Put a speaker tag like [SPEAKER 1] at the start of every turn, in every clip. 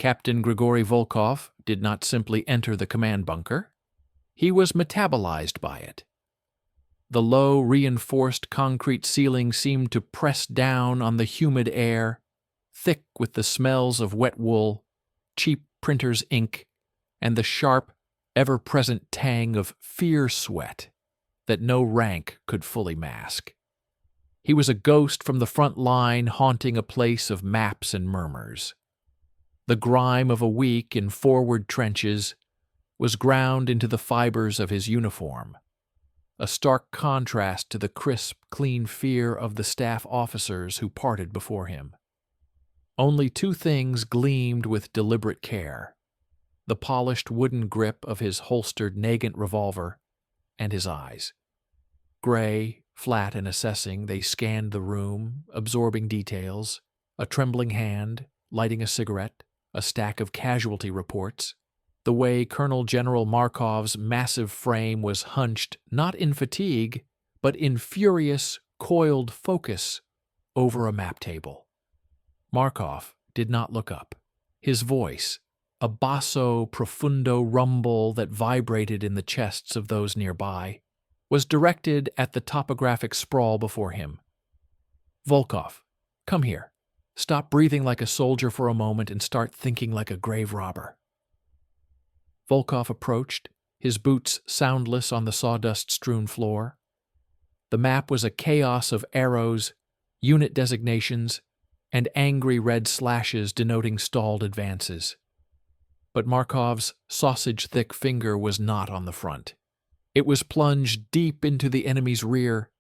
[SPEAKER 1] Captain Grigory Volkov did not simply enter the command bunker. He was metabolized by it. The low, reinforced concrete ceiling seemed to press down on the humid air, thick with the smells of wet wool, cheap printer's ink, and the sharp, ever-present tang of fear sweat that no rank could fully mask. He was a ghost from the front line haunting a place of maps and murmurs. The grime of a week in forward trenches was ground into the fibers of his uniform, a stark contrast to the crisp, clean fear of the staff officers who parted before him. Only two things gleamed with deliberate care: the polished wooden grip of his holstered Nagant revolver and his eyes. Gray, flat and assessing, they scanned the room, absorbing details: a trembling hand, lighting a cigarette, a stack of casualty reports, the way Colonel General Markov's massive frame was hunched not in fatigue, but in furious, coiled focus over a map table. Markov did not look up. His voice, a basso profundo rumble that vibrated in the chests of those nearby, was directed at the topographic sprawl before him. "Volkov, come here. Stop breathing like a soldier for a moment and start thinking like a grave robber." Volkov approached, his boots soundless on the sawdust-strewn floor. The map was a chaos of arrows, unit designations, and angry red slashes denoting stalled advances. But Markov's sausage-thick finger was not on the front. It was plunged deep into the enemy's rear,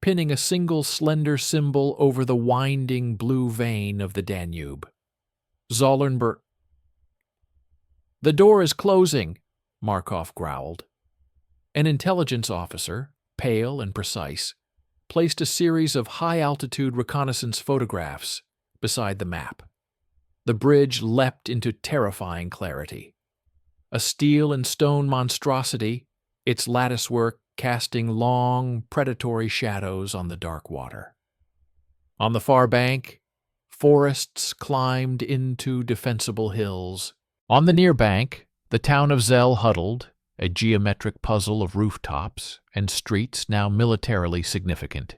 [SPEAKER 1] pinning a single slender symbol over the winding blue vein of the Danube. Zollernberg. "The door is closing," Markov growled. An intelligence officer, pale and precise, placed a series of high-altitude reconnaissance photographs beside the map. The bridge leapt into terrifying clarity. A steel and stone monstrosity, its latticework casting long, predatory shadows on the dark water. On the far bank, forests climbed into defensible hills. On the near bank, the town of Zell huddled, a geometric puzzle of rooftops and streets now militarily significant.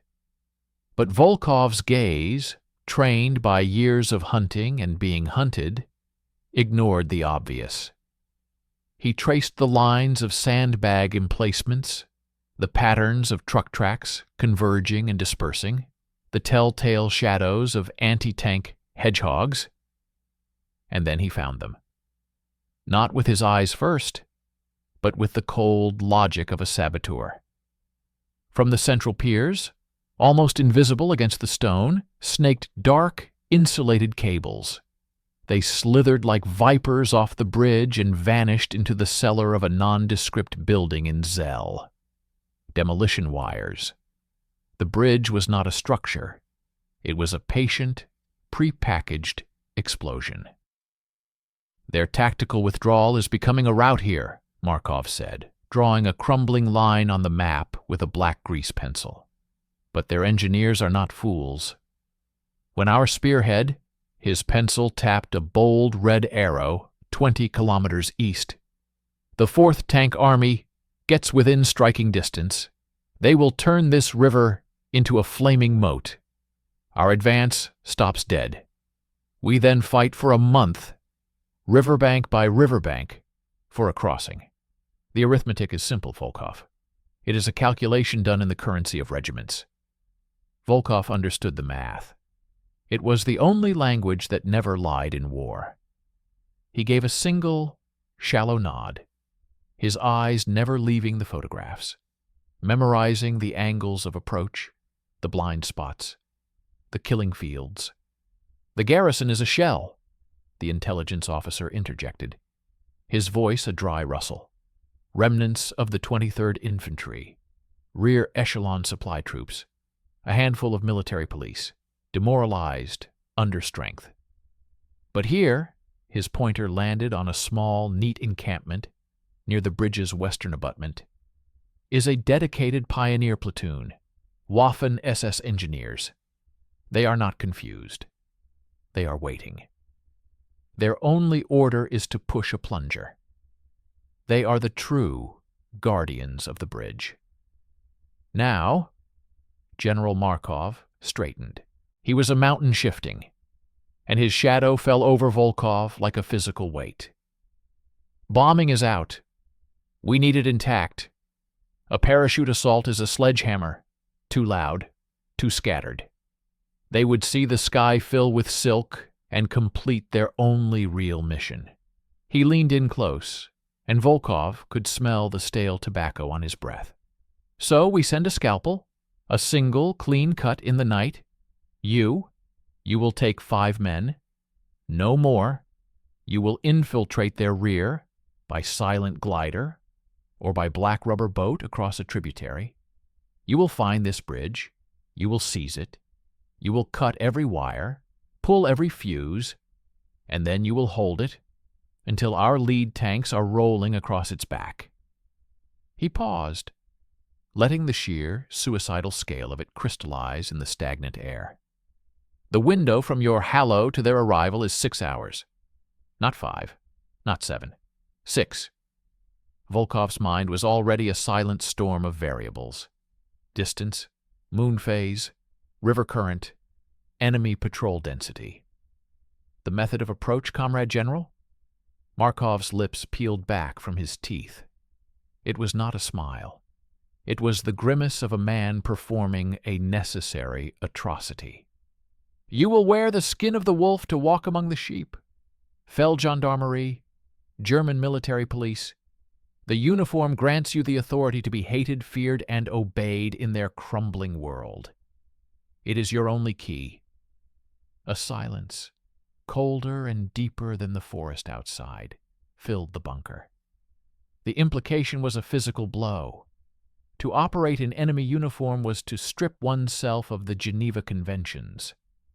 [SPEAKER 1] But Volkov's gaze, trained by years of hunting and being hunted, ignored the obvious. He traced the lines of sandbag emplacements, the patterns of truck tracks converging and dispersing, the telltale shadows of anti-tank hedgehogs, and then he found them. Not with his eyes first, but with the cold logic of a saboteur. From the central piers, almost invisible against the stone, snaked dark, insulated cables. They slithered like vipers off the bridge and vanished into the cellar of a nondescript building in Zell. Demolition wires. The bridge was not a structure. It was a patient, pre-packaged explosion. "Their tactical withdrawal is becoming a rout here," Markov said, drawing a crumbling line on the map with a black grease pencil. "But their engineers are not fools. When our spearhead," his pencil tapped a bold red arrow 20 kilometers east, "the 4th Tank Army gets within striking distance, they will turn this river into a flaming moat. Our advance stops dead. We then fight for a month, riverbank by riverbank, for a crossing. The arithmetic is simple, Volkov. It is a calculation done in the currency of regiments." Volkov understood the math. It was the only language that never lied in war. He gave a single, shallow nod, his eyes never leaving the photographs, memorizing the angles of approach, the blind spots, the killing fields. "The garrison is a shell," the intelligence officer interjected, his voice a dry rustle. "Remnants of the 23rd Infantry, rear echelon supply troops, a handful of military police, demoralized, under strength. But here," his pointer landed on a small, neat encampment near the bridge's western abutment, "is a dedicated pioneer platoon, Waffen SS engineers. They are not confused. They are waiting." Their only order is to push a plunger. They are the true guardians of the bridge. Now, General Markov straightened. He was a mountain shifting, and his shadow fell over Volkov like a physical weight. Bombing is out. We need it intact. A parachute assault is a sledgehammer. Too loud, too scattered. They would see the sky fill with silk and complete their only real mission. He leaned in close, and Volkov could smell the stale tobacco on his breath. So we send a scalpel, a single clean cut in the night. You will take 5 men. No more. You will infiltrate their rear by silent glider or by black rubber boat across a tributary. You will find this bridge. You will seize it. You will cut every wire, pull every fuse, and then you will hold it until our lead tanks are rolling across its back. He paused, letting the sheer, suicidal scale of it crystallize in the stagnant air. The window from your hallow to their arrival is 6 hours. Not 5, not 7, 6. Volkov's mind was already a silent storm of variables. Distance, moon phase, river current, enemy patrol density. The method of approach, Comrade General? Markov's lips peeled back from his teeth. It was not a smile. It was the grimace of a man performing a necessary atrocity. You will wear the skin of the wolf to walk among the sheep. Fell gendarmerie, German military police. The uniform grants you the authority to be hated, feared, and obeyed in their crumbling world. It is your only key. A silence, colder and deeper than the forest outside, filled the bunker. The implication was a physical blow. To operate in enemy uniform was to strip oneself of the Geneva Conventions,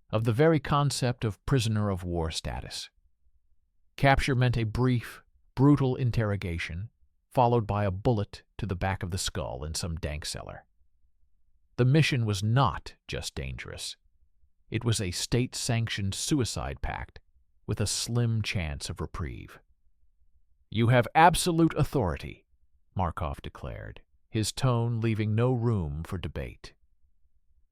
[SPEAKER 1] of the very concept of prisoner of war status. Capture meant a brief, brutal interrogation, followed by a bullet to the back of the skull in some dank cellar. The mission was not just dangerous. It was a state-sanctioned suicide pact with a slim chance of reprieve. You have absolute authority, Markov declared, his tone leaving no room for debate.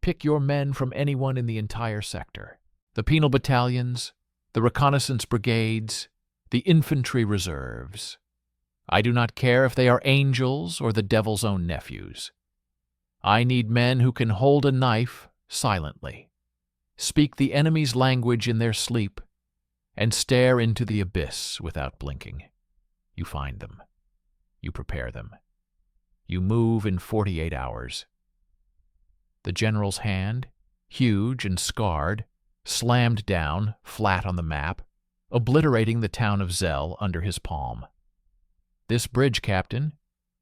[SPEAKER 1] Pick your men from anyone in the entire sector. The penal battalions, the reconnaissance brigades, the infantry reserves. I do not care if they are angels or the devil's own nephews. I need men who can hold a knife silently, speak the enemy's language in their sleep, and stare into the abyss without blinking. You find them. You prepare them. You move in 48 hours. The general's hand, huge and scarred, slammed down, flat on the map, obliterating the town of Zell under his palm. This bridge, Captain,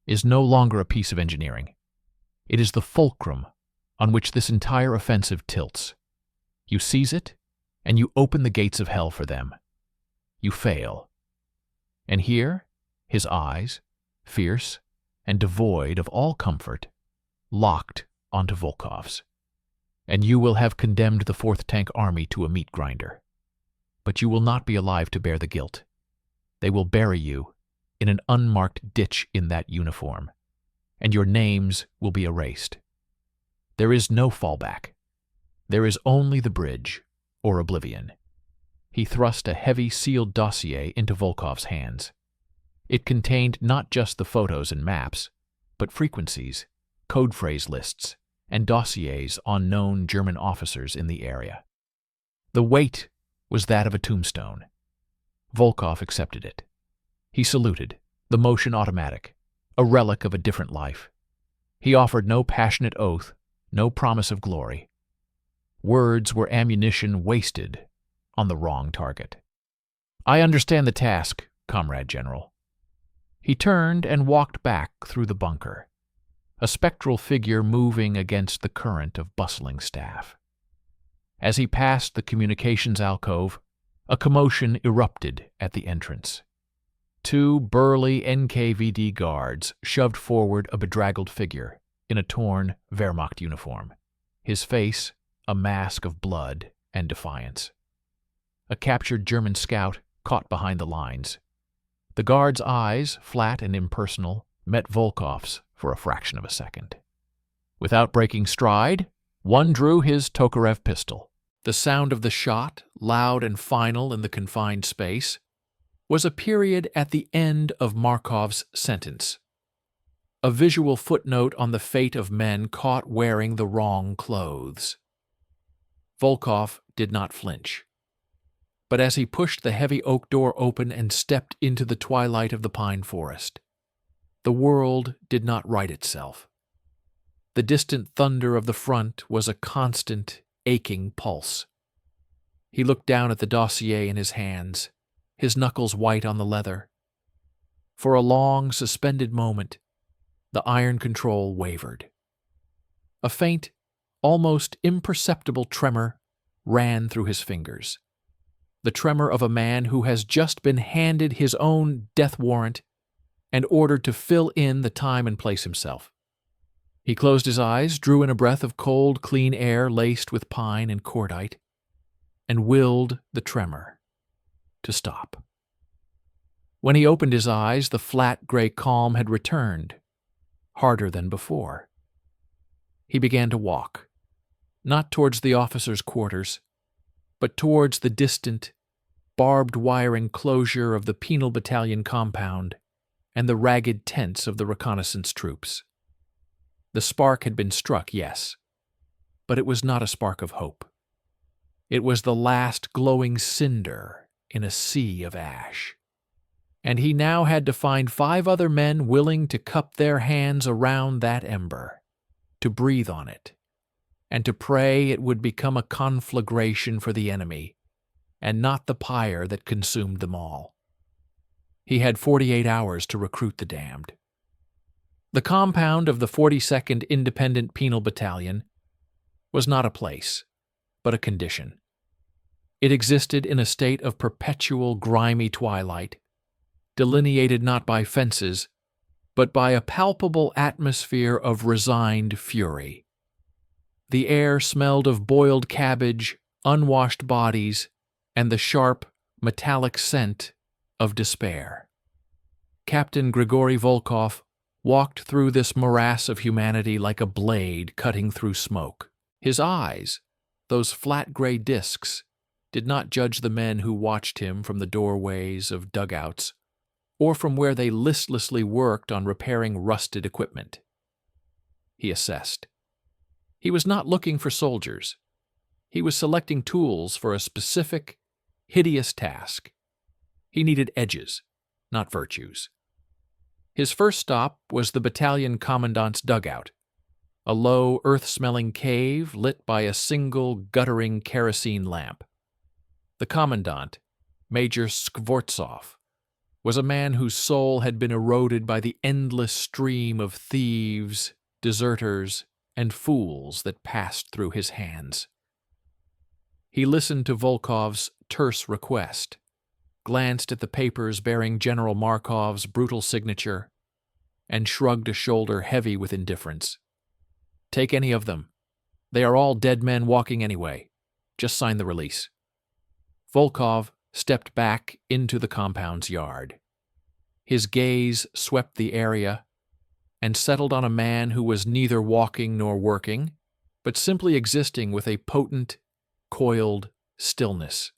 [SPEAKER 1] is no longer a piece of engineering. It is the fulcrum on which this entire offensive tilts. You seize it, and you open the gates of hell for them. You fail. And here, his eyes, fierce and devoid of all comfort, locked onto Volkov's. And you will have condemned the 4th Tank Army to a meat grinder. But you will not be alive to bear the guilt. They will bury you in an unmarked ditch in that uniform, and your names will be erased. There is no fallback. There is only the bridge, or oblivion. He thrust a heavy sealed dossier into Volkov's hands. It contained not just the photos and maps, but frequencies, code phrase lists, and dossiers on known German officers in the area. The weight was that of a tombstone. Volkov accepted it. He saluted, the motion automatic, a relic of a different life. He offered no passionate oath, no promise of glory. Words were ammunition wasted on the wrong target. I understand the task, Comrade General. He turned and walked back through the bunker, a spectral figure moving against the current of bustling staff. As he passed the communications alcove, a commotion erupted at the entrance. 2 burly NKVD guards shoved forward a bedraggled figure in a torn Wehrmacht uniform, his face a mask of blood and defiance. A captured German scout, caught behind the lines. The guard's eyes, flat and impersonal, met Volkov's for a fraction of a second. Without breaking stride, one drew his Tokarev pistol. The sound of the shot, loud and final in the confined space, was a period at the end of Markov's sentence. A visual footnote on the fate of men caught wearing the wrong clothes. Volkov did not flinch. But as he pushed the heavy oak door open and stepped into the twilight of the pine forest, the world did not right itself. The distant thunder of the front was a constant, aching pulse. He looked down at the dossier in his hands, his knuckles white on the leather. For a long, suspended moment, the iron control wavered. A faint, almost imperceptible tremor ran through his fingers. The tremor of a man who has just been handed his own death warrant and ordered to fill in the time and place himself. He closed his eyes, drew in a breath of cold, clean air laced with pine and cordite, and willed the tremor to stop. When he opened his eyes, the flat gray calm had returned, harder than before. He began to walk, not towards the officers' quarters, but towards the distant, barbed wire enclosure of the penal battalion compound and the ragged tents of the reconnaissance troops. The spark had been struck, yes, but it was not a spark of hope. It was the last glowing cinder in a sea of ash. And he now had to find 5 other men willing to cup their hands around that ember, to breathe on it, and to pray it would become a conflagration for the enemy, and not the pyre that consumed them all. He had 48 hours to recruit the damned. The compound of the 42nd Independent Penal Battalion was not a place, but a condition. It existed in a state of perpetual grimy twilight, delineated not by fences, but by a palpable atmosphere of resigned fury. The air smelled of boiled cabbage, unwashed bodies, and the sharp, metallic scent of despair. Captain Grigory Volkov walked through this morass of humanity like a blade cutting through smoke. His eyes, those flat gray discs, did not judge the men who watched him from the doorways of dugouts or from where they listlessly worked on repairing rusted equipment. He assessed. He was not looking for soldiers. He was selecting tools for a specific, hideous task. He needed edges, not virtues. His first stop was the battalion commandant's dugout, a low, earth-smelling cave lit by a single, guttering kerosene lamp. The commandant, Major Skvortsov, was a man whose soul had been eroded by the endless stream of thieves, deserters, and fools that passed through his hands. He listened to Volkov's terse request, glanced at the papers bearing General Markov's brutal signature, and shrugged a shoulder heavy with indifference. Take any of them. They are all dead men walking anyway. Just sign the release. Volkov stepped back into the compound's yard. His gaze swept the area and settled on a man who was neither walking nor working, but simply existing with a potent, coiled stillness.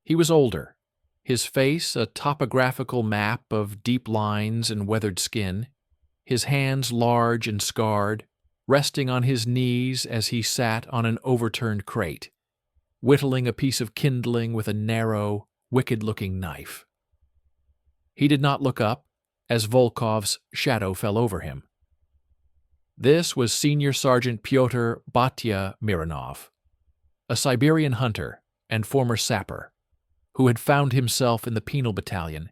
[SPEAKER 1] He was older, his face a topographical map of deep lines and weathered skin, his hands large and scarred, resting on his knees as he sat on an overturned crate, whittling a piece of kindling with a narrow, wicked-looking knife. He did not look up as Volkov's shadow fell over him. This was Senior Sergeant Pyotr Batya Mironov, a Siberian hunter and former sapper, who had found himself in the penal battalion,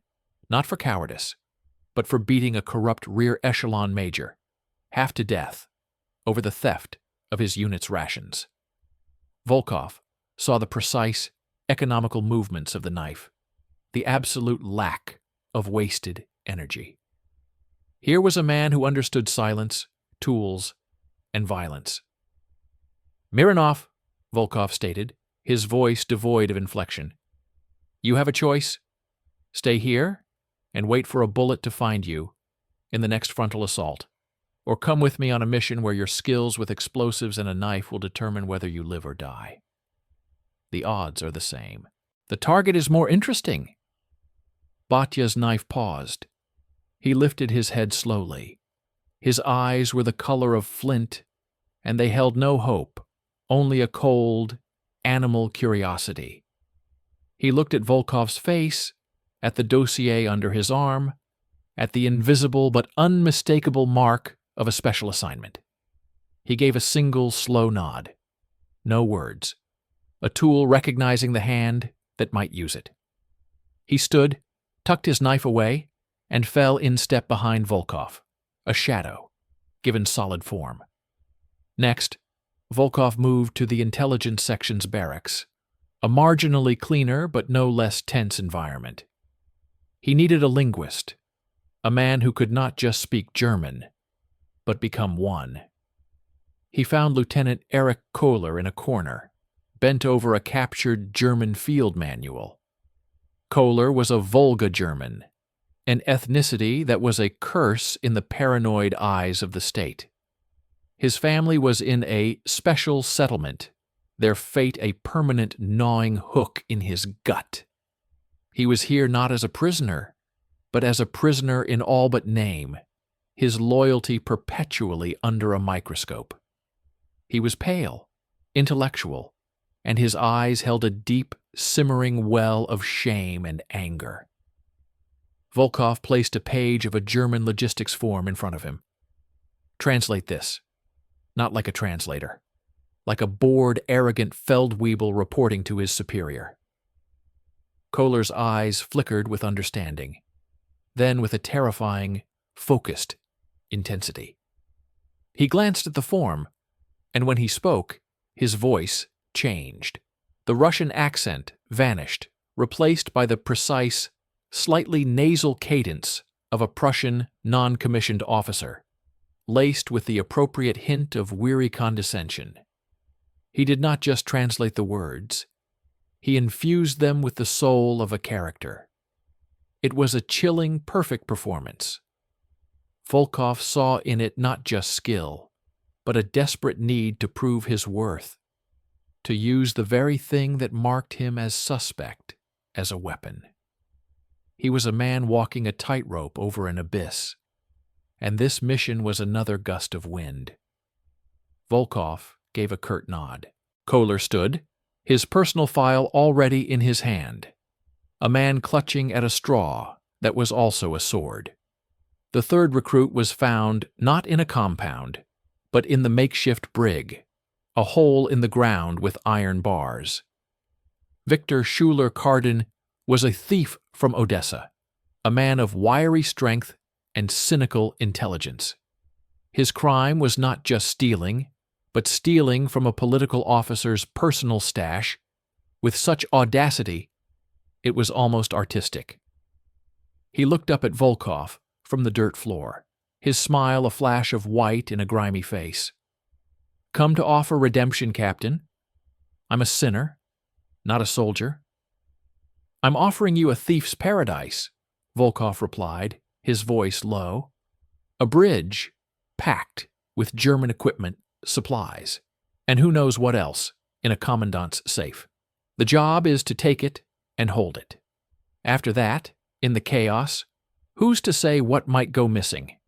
[SPEAKER 1] not for cowardice, but for beating a corrupt rear echelon major, half to death, over the theft of his unit's rations. Volkov saw the precise, economical movements of the knife, the absolute lack of wasted energy. Here was a man who understood silence, tools, and violence. Mironov, Volkov stated, his voice devoid of inflection, You have a choice. Stay here and wait for a bullet to find you in the next frontal assault, or come with me on a mission where your skills with explosives and a knife will determine whether you live or die. The odds are the same. The target is more interesting. Batya's knife paused. He lifted his head slowly. His eyes were the color of flint, and they held no hope, only a cold, animal curiosity. He looked at Volkov's face, at the dossier under his arm, at the invisible but unmistakable mark of a special assignment. He gave a single slow nod. No words. A tool recognizing the hand that might use it. He stood, tucked his knife away, and fell in step behind Volkov, a shadow, given solid form. Next, Volkov moved to the intelligence section's barracks, a marginally cleaner but no less tense environment. He needed a linguist, a man who could not just speak German, but become one. He found Lieutenant Erich Kohler in a corner, bent over a captured German field manual. Kohler was a Volga German, an ethnicity that was a curse in the paranoid eyes of the state. His family was in a special settlement, their fate a permanent gnawing hook in his gut. He was here not as a prisoner, but as a prisoner in all but name, his loyalty perpetually under a microscope. He was pale, intellectual, and his eyes held a deep, simmering well of shame and anger. Volkov placed a page of a German logistics form in front of him. Translate this. Not like a translator. Like a bored, arrogant Feldwebel reporting to his superior. Kohler's eyes flickered with understanding, then with a terrifying, focused intensity. He glanced at the form, and when he spoke, his voice changed. The Russian accent vanished, replaced by the precise, slightly nasal cadence of a Prussian non-commissioned officer, laced with the appropriate hint of weary condescension. He did not just translate the words, he infused them with the soul of a character. It was a chilling, perfect performance. Volkov saw in it not just skill, but a desperate need to prove his worth, to use the very thing that marked him as suspect as a weapon. He was a man walking a tightrope over an abyss, and this mission was another gust of wind. Volkov gave a curt nod. Kohler stood, his personal file already in his hand, a man clutching at a straw that was also a sword. The third recruit was found not in a compound, but in the makeshift brig, a hole in the ground with iron bars. Victor Schuler-Cardin was a thief from Odessa, a man of wiry strength and cynical intelligence. His crime was not just stealing, but stealing from a political officer's personal stash with such audacity it was almost artistic. He looked up at Volkov from the dirt floor, his smile a flash of white in a grimy face. "Come to offer redemption, Captain. I'm a sinner, not a soldier." "I'm offering you a thief's paradise," Volkov replied, his voice low. "A bridge, packed with German equipment, supplies, and who knows what else, in a commandant's safe. The job is to take it and hold it. After that, in the chaos, who's to say what might go missing?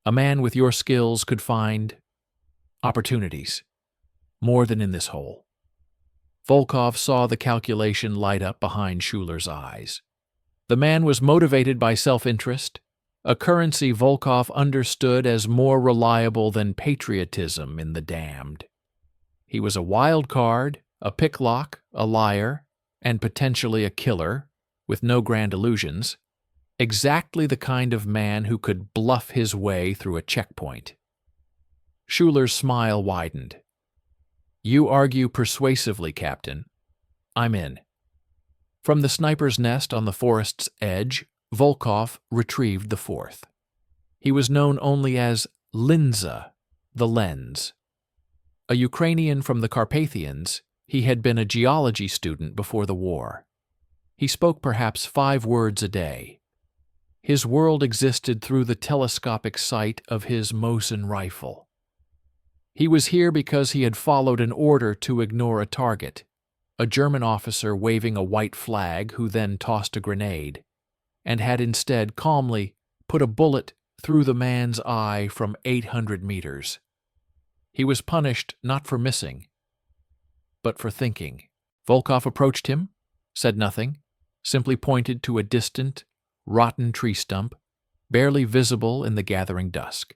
[SPEAKER 1] A man with your skills could find opportunities, more than in this hole." Volkov saw the calculation light up behind Schuler's eyes. The man was motivated by self-interest, a currency Volkov understood as more reliable than patriotism in the damned. He was a wild card, a picklock, a liar, and potentially a killer, with no grand illusions, exactly the kind of man who could bluff his way through a checkpoint. Schuler's smile widened. "You argue persuasively, Captain. I'm in." From the sniper's nest on the forest's edge, Volkov retrieved the fourth. He was known only as Linza, the lens. A Ukrainian from the Carpathians, he had been a geology student before the war. He spoke perhaps 5 words a day. His world existed through the telescopic sight of his Mosin rifle. He was here because he had followed an order to ignore a target, a German officer waving a white flag who then tossed a grenade, and had instead calmly put a bullet through the man's eye from 800 meters. He was punished not for missing, but for thinking. Volkov approached him, said nothing, simply pointed to a distant, rotten tree stump, barely visible in the gathering dusk.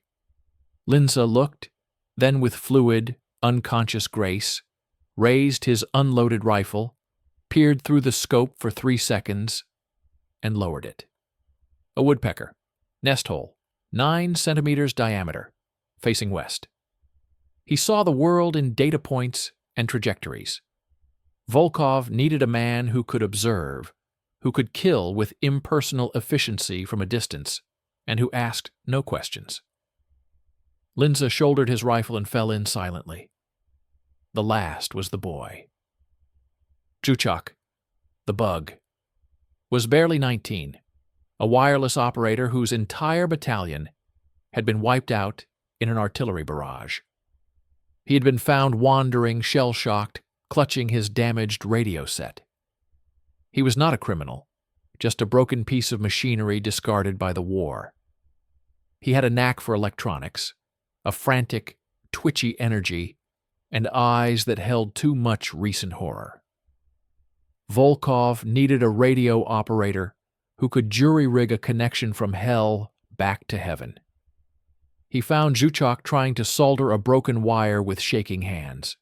[SPEAKER 1] Linza looked, then with fluid, unconscious grace, raised his unloaded rifle, peered through the scope for 3 seconds, and lowered it. A woodpecker, nest hole, 9 centimeters diameter, facing west. He saw the world in data points and trajectories. Volkov needed a man who could observe, who could kill with impersonal efficiency from a distance, and who asked no questions. Linza shouldered his rifle and fell in silently. The last was the boy. Zhuchak, the bug, was barely 19, a wireless operator whose entire battalion had been wiped out in an artillery barrage. He had been found wandering, shell-shocked, clutching his damaged radio set. He was not a criminal, just a broken piece of machinery discarded by the war. He had a knack for electronics, a frantic, twitchy energy, and eyes that held too much recent horror. Volkov needed a radio operator who could jury-rig a connection from hell back to heaven. He found Zhuchak trying to solder a broken wire with shaking hands.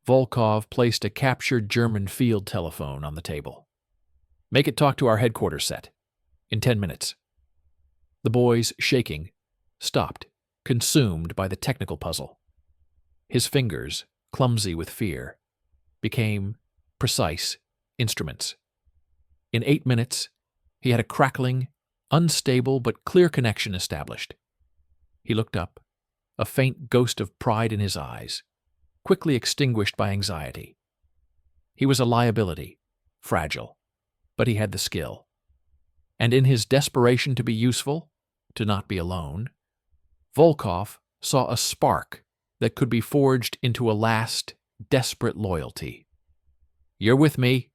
[SPEAKER 1] Volkov placed a captured German field telephone on the table. "Make it talk to our headquarters set. In 10 minutes. The boys, shaking, stopped, consumed by the technical puzzle. His fingers, clumsy with fear, became precise instruments. In 8 minutes, he had a crackling, unstable but clear connection established. He looked up, a faint ghost of pride in his eyes, quickly extinguished by anxiety. He was a liability, fragile, but he had the skill. And in his desperation to be useful, to not be alone, Volkov saw a spark that could be forged into a last, desperate loyalty. "You're with me,"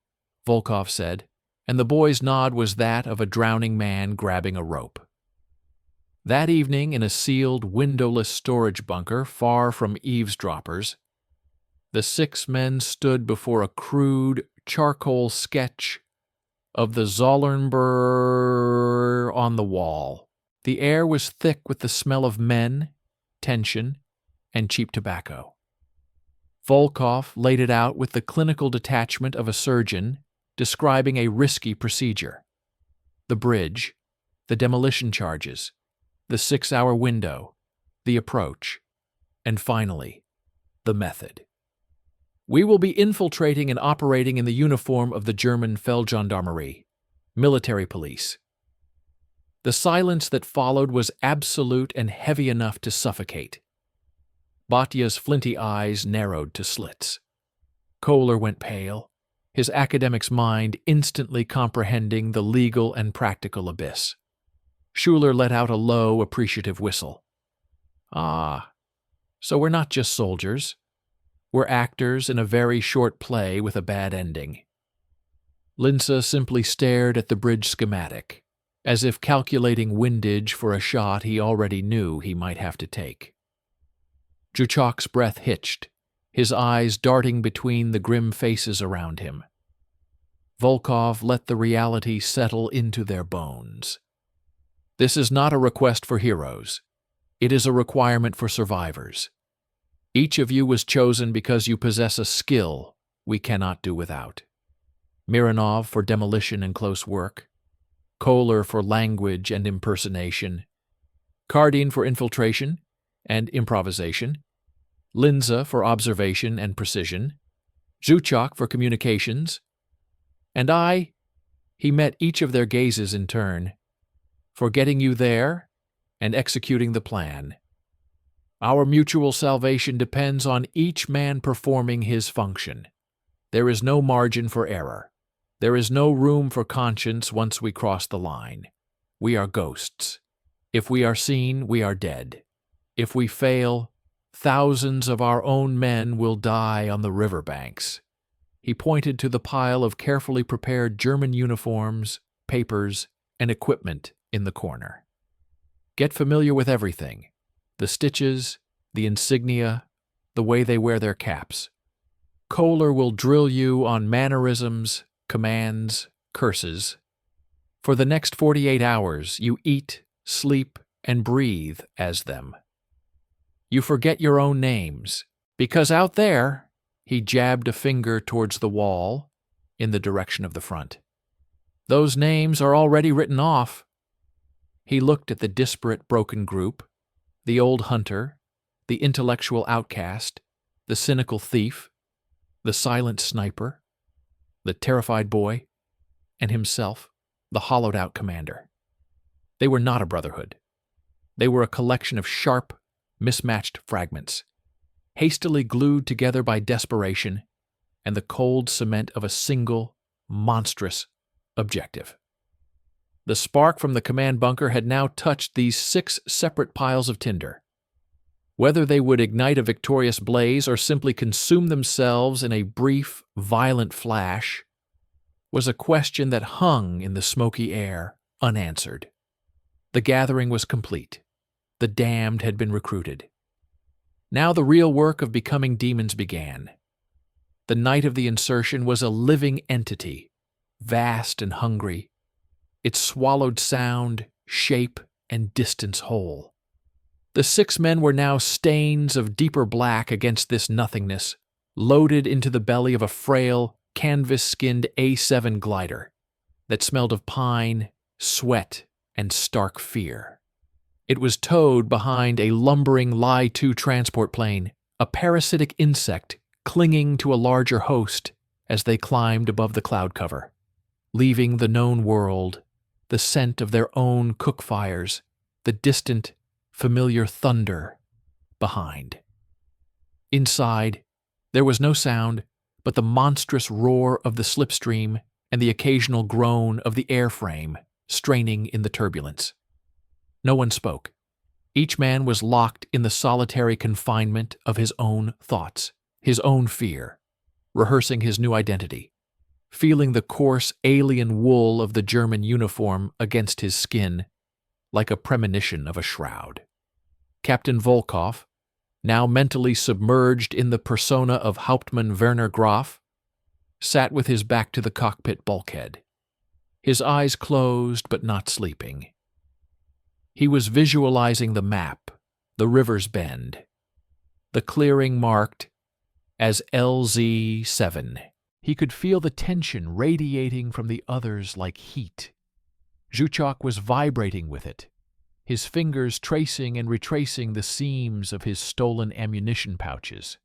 [SPEAKER 1] Volkov said, and the boy's nod was that of a drowning man grabbing a rope. That evening, in a sealed, windowless storage bunker far from eavesdroppers, the 6 men stood before a crude, charcoal sketch of the Zollernberg on the wall. The air was thick with the smell of men, tension, and cheap tobacco. Volkov laid it out with the clinical detachment of a surgeon describing a risky procedure. The bridge, the demolition charges, the 6-hour window, the approach, and finally, the method. "We will be infiltrating and operating in the uniform of the German Feldgendarmerie, military police." The silence that followed was absolute and heavy enough to suffocate. Batya's flinty eyes narrowed to slits. Kohler went pale, his academic's mind instantly comprehending the legal and practical abyss. Schuler let out a low, appreciative whistle. "Ah, so we're not just soldiers. We're actors in a very short play with a bad ending." Linza simply stared at the bridge schematic, as if calculating windage for a shot he already knew he might have to take. Zhuchak's breath hitched, his eyes darting between the grim faces around him. Volkov let the reality settle into their bones. This is not a request for heroes. It is a requirement for survivors. Each of you was chosen because you possess a skill we cannot do without. Mironov for demolition and close work, Kohler for language and impersonation, Kardin for infiltration and improvisation, Linza for observation and precision, Zhuchak for communications, and I, he met each of their gazes in turn, for getting you there and executing the plan. Our mutual salvation depends on each man performing his function. There is no margin for error. There is no room for conscience once we cross the line. We are ghosts. If we are seen, we are dead. If we fail, thousands of our own men will die on the riverbanks." He pointed to the pile of carefully prepared German uniforms, papers, and equipment in the corner. "Get familiar with everything. The stitches, the insignia, the way they wear their caps. Kohler will drill you on mannerisms, commands, curses. For the next 48 hours, you eat, sleep, and breathe as them. You forget your own names, because out there," he jabbed a finger towards the wall in the direction of the front, "those names are already written off." He looked at the disparate, broken group, the old hunter, the intellectual outcast, the cynical thief, the silent sniper, the terrified boy, and himself, the hollowed-out commander. They were not a brotherhood. They were a collection of sharp, mismatched fragments, hastily glued together by desperation and the cold cement of a single, monstrous objective. The spark from the command bunker had now touched these 6 separate piles of tinder. Whether they would ignite a victorious blaze or simply consume themselves in a brief, violent flash was a question that hung in the smoky air, unanswered. The gathering was complete. The damned had been recruited. Now the real work of becoming demons began. The night of the insertion was a living entity, vast and hungry. It swallowed sound, shape, and distance whole. The 6 men were now stains of deeper black against this nothingness, loaded into the belly of a frail, canvas-skinned A7 glider that smelled of pine, sweat, and stark fear. It was towed behind a lumbering Lie-2 transport plane, a parasitic insect clinging to a larger host as they climbed above the cloud cover, leaving the known world, the scent of their own cook fires, the distant, familiar thunder behind. Inside, there was no sound but the monstrous roar of the slipstream and the occasional groan of the airframe straining in the turbulence. No one spoke. Each man was locked in the solitary confinement of his own thoughts, his own fear, rehearsing his new identity, feeling the coarse alien wool of the German uniform against his skin like a premonition of a shroud. Captain Volkov, now mentally submerged in the persona of Hauptmann Werner Graf, sat with his back to the cockpit bulkhead, his eyes closed but not sleeping. He was visualizing the map, the river's bend, the clearing marked as LZ7. He could feel the tension radiating from the others like heat. Zhuchok was vibrating with it, his fingers tracing and retracing the seams of his stolen ammunition pouches.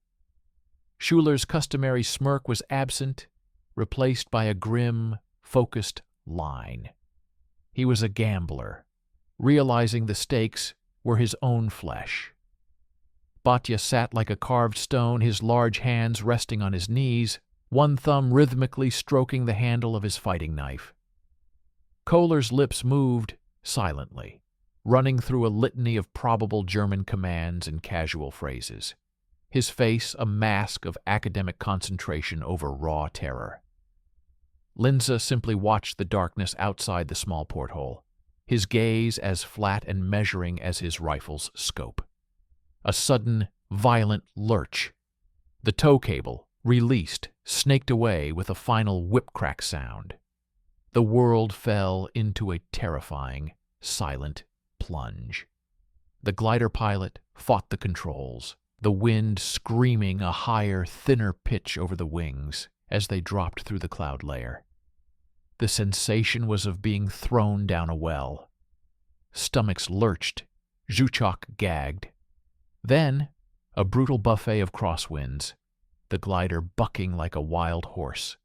[SPEAKER 1] Schuyler's customary smirk was absent, replaced by a grim, focused line. He was a gambler, realizing the stakes were his own flesh. Batya sat like a carved stone, his large hands resting on his knees, one thumb rhythmically stroking the handle of his fighting knife. Kohler's lips moved silently, running through a litany of probable German commands and casual phrases, his face a mask of academic concentration over raw terror. Linza simply watched the darkness outside the small porthole, his gaze as flat and measuring as his rifle's scope. A sudden, violent lurch. The tow cable, released, snaked away with a final whip-crack sound. The world fell into a terrifying, silent plunge. The glider pilot fought the controls, the wind screaming a higher, thinner pitch over the wings as they dropped through the cloud layer. The sensation was of being thrown down a well. Stomachs lurched, Zhuchok gagged. Then, a brutal buffet of crosswinds, the glider bucking like a wild horse.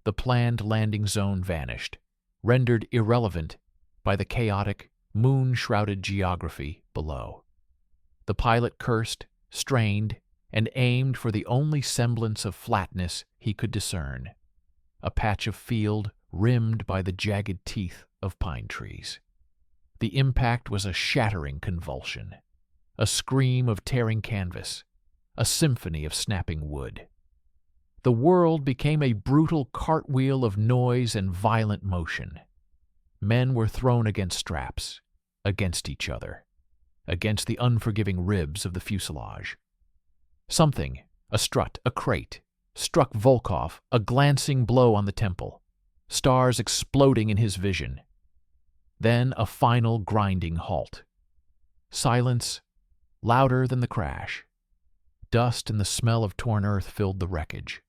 [SPEAKER 1] The planned landing zone vanished, rendered irrelevant by the chaotic, moon-shrouded geography below. The pilot cursed, strained, and aimed for the only semblance of flatness he could discern. a patch of field rimmed by the jagged teeth of pine trees. The impact was a shattering convulsion, a scream of tearing canvas, a symphony of snapping wood. The world became a brutal cartwheel of noise and violent motion. Men were thrown against straps, against each other, against the unforgiving ribs of the fuselage. Something, a strut, a crate, struck Volkov a glancing blow on the temple, stars exploding in his vision. Then a final grinding halt. Silence, louder than the crash. Dust and the smell of torn earth filled the wreckage.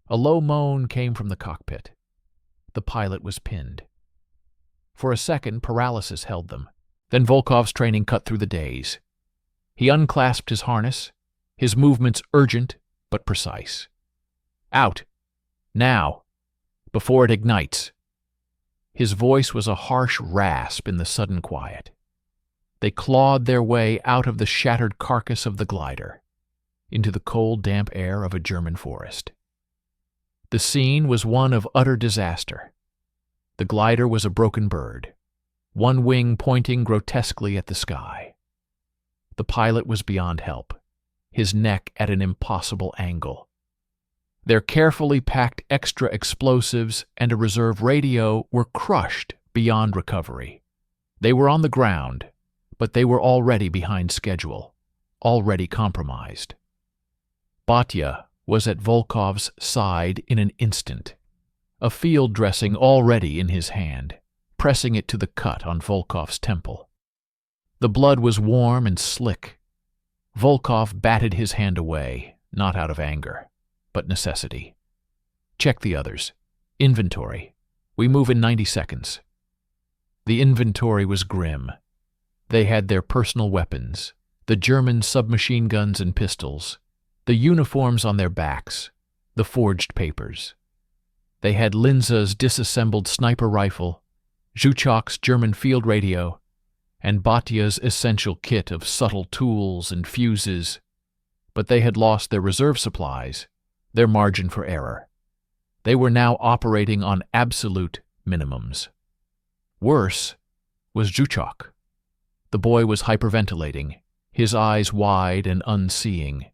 [SPEAKER 1] A low moan came from the cockpit. The pilot was pinned. For a second, paralysis held them. Then Volkov's training cut through the daze. He unclasped his harness, his movements urgent but precise. Out! Now! Before it ignites! His voice was a harsh rasp in the sudden quiet. They clawed their way out of the shattered carcass of the glider, into the cold, damp air of a German forest. The scene was one of utter disaster. The glider was a broken bird, one wing pointing grotesquely at the sky. The pilot was beyond help, his neck at an impossible angle. Their carefully packed extra explosives and a reserve radio were crushed beyond recovery. They were on the ground, but they were already behind schedule, already compromised. Batya was at Volkov's side in an instant, a field dressing already in his hand, pressing it to the cut on Volkov's temple. The blood was warm and slick. Volkov batted his hand away, not out of anger, but necessity. Check the others. Inventory. We move in 90 seconds. The inventory was grim. They had their personal weapons, the German submachine guns and pistols, the uniforms on their backs, the forged papers. They had Linza's disassembled sniper rifle, Zhuchok's German field radio, and Batya's essential kit of subtle tools and fuses. But they had lost their reserve supplies, their margin for error. They were now operating on absolute minimums. Worse was Zhuchok. The boy was hyperventilating, his eyes wide and unseeing,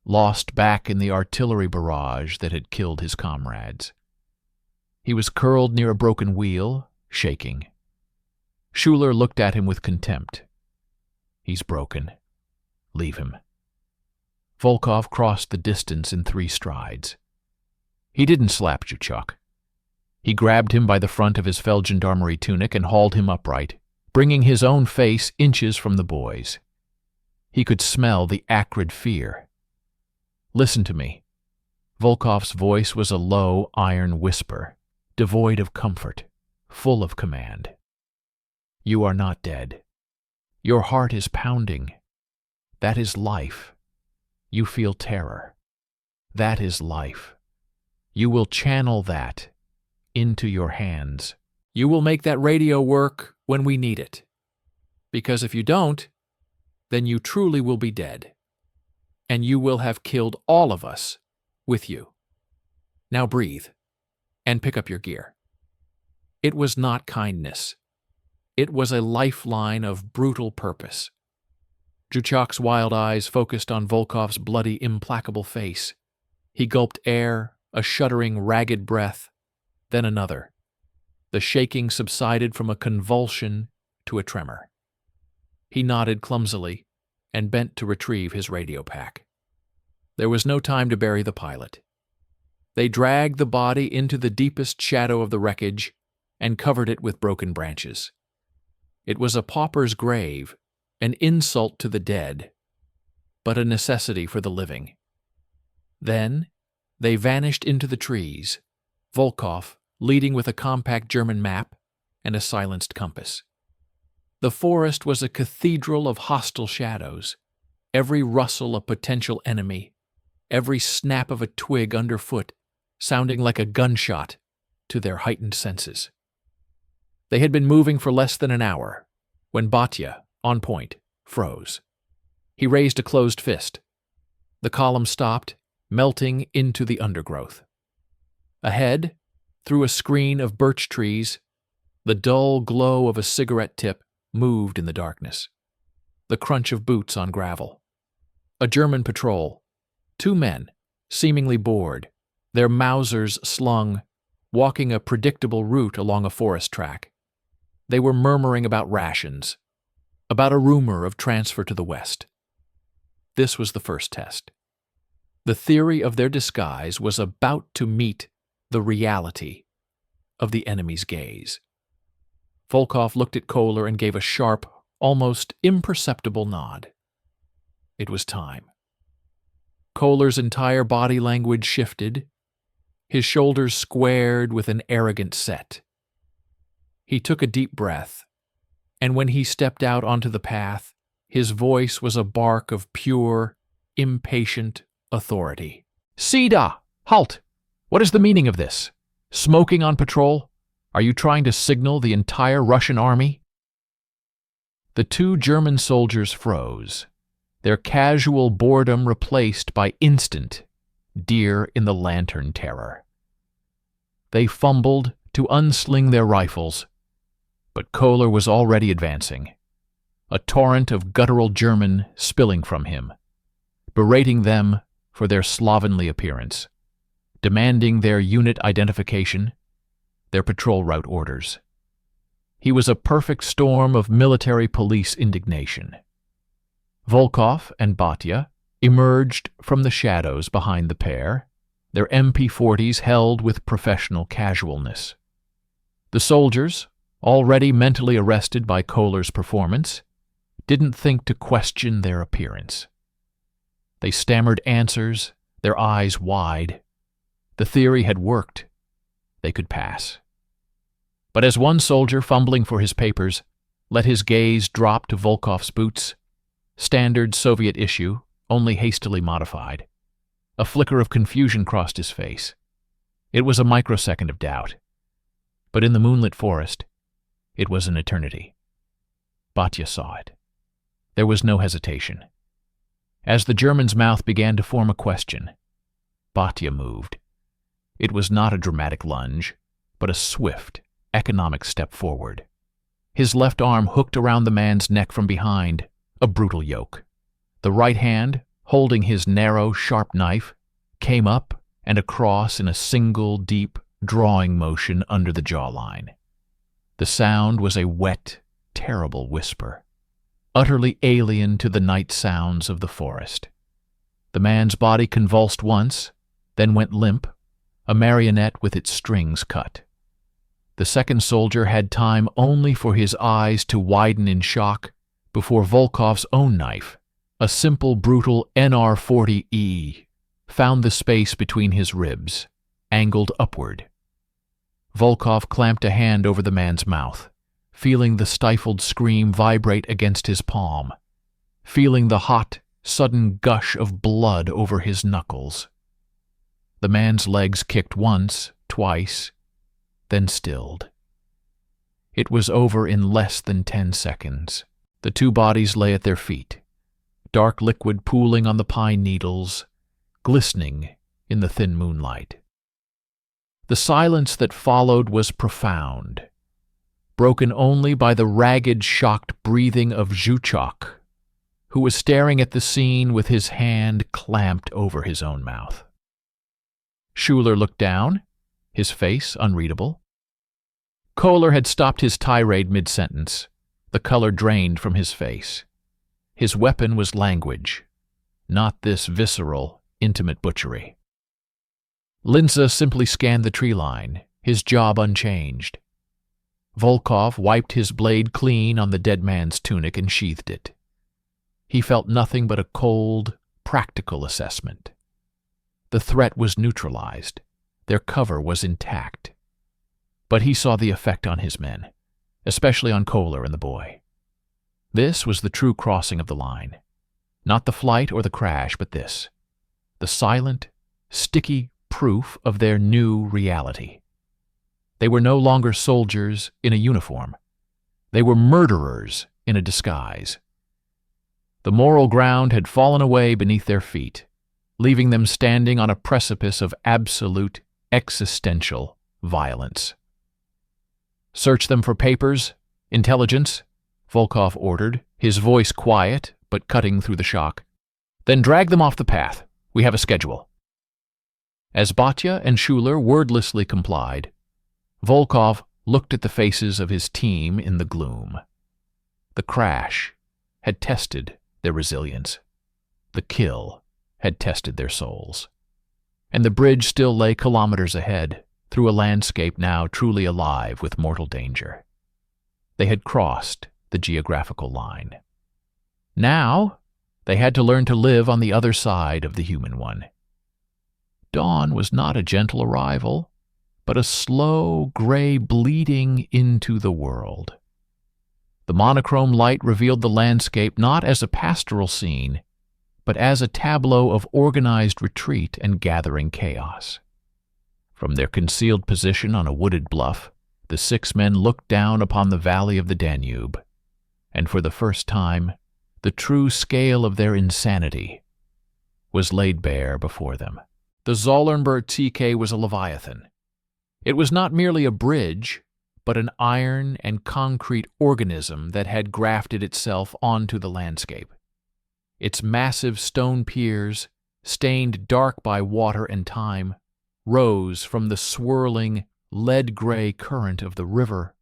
[SPEAKER 1] lost back in the artillery barrage that had killed his comrades. He was curled near a broken wheel, shaking. Schuler looked at him with contempt. He's broken. Leave him. Volkov crossed the distance in 3 strides. He didn't slap Zhuchok. He grabbed him by the front of his feldgendarmerie tunic and hauled him upright, bringing his own face inches from the boy's. He could smell the acrid fear. Listen to me. Volkov's voice was a low, iron whisper, devoid of comfort, full of command. You are not dead. Your heart is pounding. That is life. You feel terror. That is life. You will channel that into your hands. You will make that radio work when we need it. Because if you don't, then you truly will be dead. And you will have killed all of us with you. Now breathe and pick up your gear. It was not kindness. It was a lifeline of brutal purpose. Zhuchok's wild eyes focused on Volkov's bloody, implacable face. He gulped air, a shuddering, ragged breath, then another. The shaking subsided from a convulsion to a tremor. He nodded clumsily and bent to retrieve his radio pack. There was no time to bury the pilot. They dragged the body into the deepest shadow of the wreckage and covered it with broken branches. It was a pauper's grave, an insult to the dead, but a necessity for the living. Then they vanished into the trees, Volkov leading with a compact German map and a silenced compass. The forest was a cathedral of hostile shadows, every rustle a potential enemy, every snap of a twig underfoot sounding like a gunshot to their heightened senses. They had been moving for less than an hour when Batya, on point, froze. He raised a closed fist. The column stopped, melting into the undergrowth. Ahead, Through a screen of birch trees, the dull glow of a cigarette tip moved in the darkness. The crunch of boots on gravel. A German patrol. 2 men, seemingly bored, their Mausers slung, walking a predictable route along a forest track. They were murmuring about rations, about a rumor of transfer to the west. This was the first test. The theory of their disguise was about to meet the reality of the enemy's gaze. Volkov looked at Kohler and gave a sharp, almost imperceptible nod. It was time. Kohler's entire body language shifted. His shoulders squared with an arrogant set. He took a deep breath, and when he stepped out onto the path, his voice was a bark of pure, impatient authority. "Sida! Halt! What is the meaning of this? Smoking on patrol? Are you trying to signal the entire Russian army?" The 2 German soldiers froze, their casual boredom replaced by instant, deer-in-the-lantern terror. They fumbled to unsling their rifles, but Kohler was already advancing, a torrent of guttural German spilling from him, berating them for their slovenly appearance, demanding their unit identification, their patrol route orders. He was a perfect storm of military police indignation. Volkov and Batya emerged from the shadows behind the pair, their MP40s held with professional casualness. The soldiers, already mentally arrested by Kohler's performance, didn't think to question their appearance. They stammered answers, their eyes wide. The theory had worked. They could pass. But as one soldier, fumbling for his papers, let his gaze drop to Volkov's boots, standard Soviet issue, only hastily modified, a flicker of confusion crossed his face. It was a microsecond of doubt. But in the moonlit forest, it was an eternity. Batya saw it. There was no hesitation. As the German's mouth began to form a question, Batya moved. It was not a dramatic lunge, but a swift, economic step forward. His left arm hooked around the man's neck from behind, a brutal yoke. The right hand, holding his narrow, sharp knife, came up and across in a single, deep, drawing motion under the jawline. The sound was a wet, terrible whisper, utterly alien to the night sounds of the forest. The man's body convulsed once, then went limp, a marionette with its strings cut. The second soldier had time only for his eyes to widen in shock before Volkov's own knife, a simple, brutal NR40E, found the space between his ribs, angled upward. Volkov clamped a hand over the man's mouth, feeling the stifled scream vibrate against his palm, feeling the hot, sudden gush of blood over his knuckles. The man's legs kicked once, twice, then stilled. It was over in less than 10 seconds. The 2 bodies lay at their feet, dark liquid pooling on the pine needles, glistening in the thin moonlight. The silence that followed was profound, broken only by the ragged, shocked breathing of Zhuchok, who was staring at the scene with his hand clamped over his own mouth. Schuler looked down, his face unreadable. Kohler had stopped his tirade mid-sentence, the color drained from his face. His weapon was language, not this visceral, intimate butchery. Linze simply scanned the tree line, his job unchanged. Volkov wiped his blade clean on the dead man's tunic and sheathed it. He felt nothing but a cold, practical assessment. The threat was neutralized. Their cover was intact. But he saw the effect on his men, especially on Kohler and the boy. This was the true crossing of the line. Not the flight or the crash, but this. The silent, sticky proof of their new reality. They were no longer soldiers in a uniform. They were murderers in a disguise. The moral ground had fallen away beneath their feet, leaving them standing on a precipice of absolute, existential violence. "Search them for papers, intelligence," Volkov ordered, his voice quiet but cutting through the shock. "Then drag them off the path. We have a schedule." As Batya and Schuler wordlessly complied, Volkov looked at the faces of his team in the gloom. The crash had tested their resilience. The kill had tested their souls. And the bridge still lay kilometers ahead, through a landscape now truly alive with mortal danger. They had crossed the geographical line. Now, they had to learn to live on the other side of the human one. Dawn was not a gentle arrival, but a slow, gray bleeding into the world. The monochrome light revealed the landscape not as a pastoral scene, but as a tableau of organized retreat and gathering chaos. From their concealed position on a wooded bluff, the 6 men looked down upon the valley of the Danube, and for the first time, the true scale of their insanity was laid bare before them. The Zollernberg TK was a leviathan. It was not merely a bridge, but an iron and concrete organism that had grafted itself onto the landscape. Its massive stone piers, stained dark by water and time, rose from the swirling, lead-gray current of the river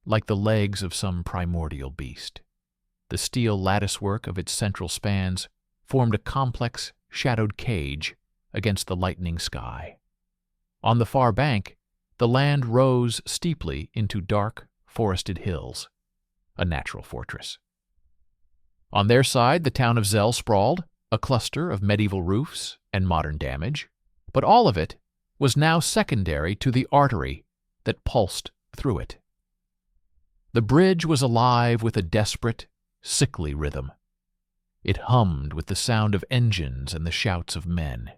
[SPEAKER 1] like the legs of some primordial beast. The steel latticework of its central spans formed a complex, shadowed cage against the lightening sky. On the far bank, the land rose steeply into dark, forested hills, a natural fortress. On their side, the town of Zell sprawled, a cluster of medieval roofs and modern damage, but all of it was now secondary to the artery that pulsed through it. The bridge was alive with a desperate, sickly rhythm. It hummed with the sound of engines and the shouts of men.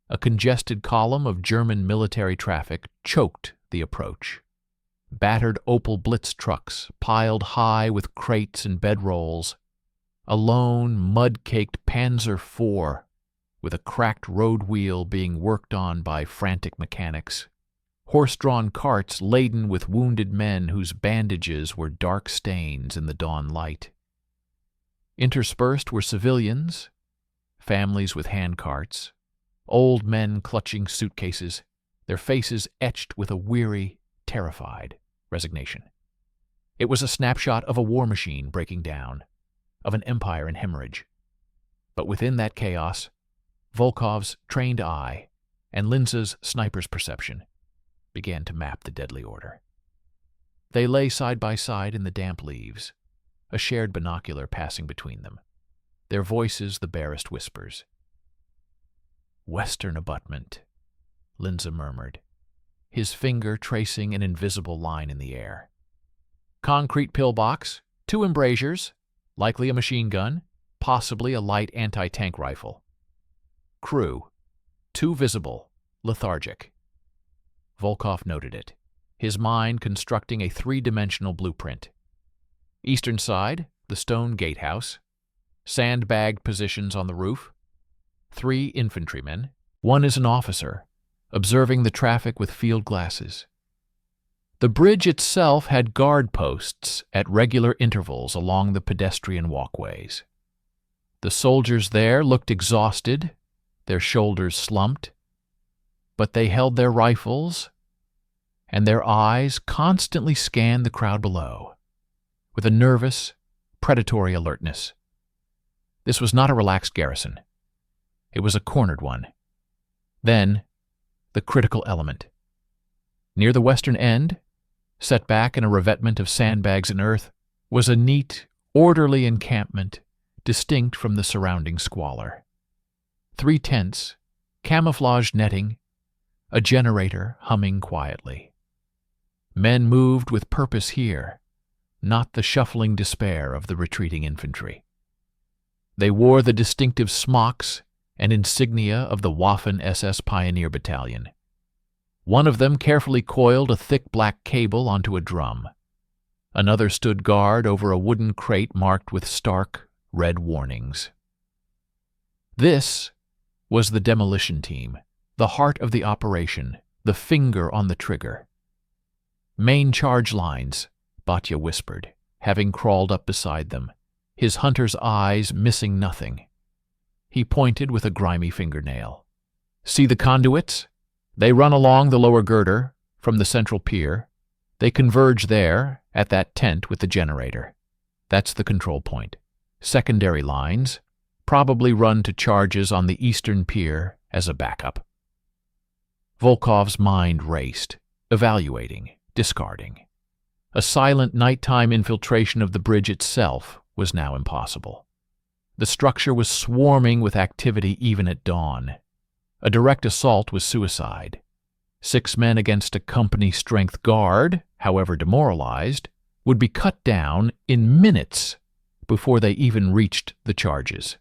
[SPEAKER 1] A congested column of German military traffic choked the approach. Battered Opel Blitz trucks piled high with crates and bedrolls. A lone, mud-caked Panzer IV, with a cracked road wheel being worked on by frantic mechanics. Horse-drawn carts laden with wounded men whose bandages were dark stains in the dawn light. Interspersed were civilians, families with handcarts, old men clutching suitcases, their faces etched with a weary, terrified resignation. It was a snapshot of a war machine breaking down, of an empire in hemorrhage. But within that chaos, Volkov's trained eye and Linza's sniper's perception began to map the deadly order. They lay side by side in the damp leaves, a shared binocular passing between them, their voices the barest whispers. "Western abutment," Linza murmured, his finger tracing an invisible line in the air. "Concrete pillbox, 2 embrasures, likely a machine gun, possibly a light anti-tank rifle. Crew, 2 visible, lethargic." Volkov noted it, his mind constructing a 3-dimensional blueprint. Eastern side, the stone gatehouse, sandbagged positions on the roof, 3 infantrymen, 1 is an officer, observing the traffic with field glasses. The bridge itself had guard posts at regular intervals along the pedestrian walkways. The soldiers there looked exhausted, their shoulders slumped, but they held their rifles, and their eyes constantly scanned the crowd below, with a nervous, predatory alertness. This was not a relaxed garrison. It was a cornered one. Then, the critical element. Near the western end, set back in a revetment of sandbags and earth, was a neat, orderly encampment distinct from the surrounding squalor. 3 tents, camouflaged netting, a generator humming quietly. Men moved with purpose here, not the shuffling despair of the retreating infantry. They wore the distinctive smocks and insignia of the Waffen-SS Pioneer Battalion. One of them carefully coiled a thick black cable onto a drum. Another stood guard over a wooden crate marked with stark, red warnings. This was the demolition team, the heart of the operation, the finger on the trigger. "Main charge lines," Batya whispered, having crawled up beside them, his hunter's eyes missing nothing. He pointed with a grimy fingernail. "See the conduits? They run along the lower girder, from the central pier. They converge there, at that tent with the generator. That's the control point. Secondary lines probably run to charges on the eastern pier as a backup." Volkov's mind raced, evaluating, discarding. A silent nighttime infiltration of the bridge itself was now impossible. The structure was swarming with activity even at dawn. A direct assault was suicide. 6 men against a company-strength guard, however demoralized, would be cut down in minutes before they even reached the charges.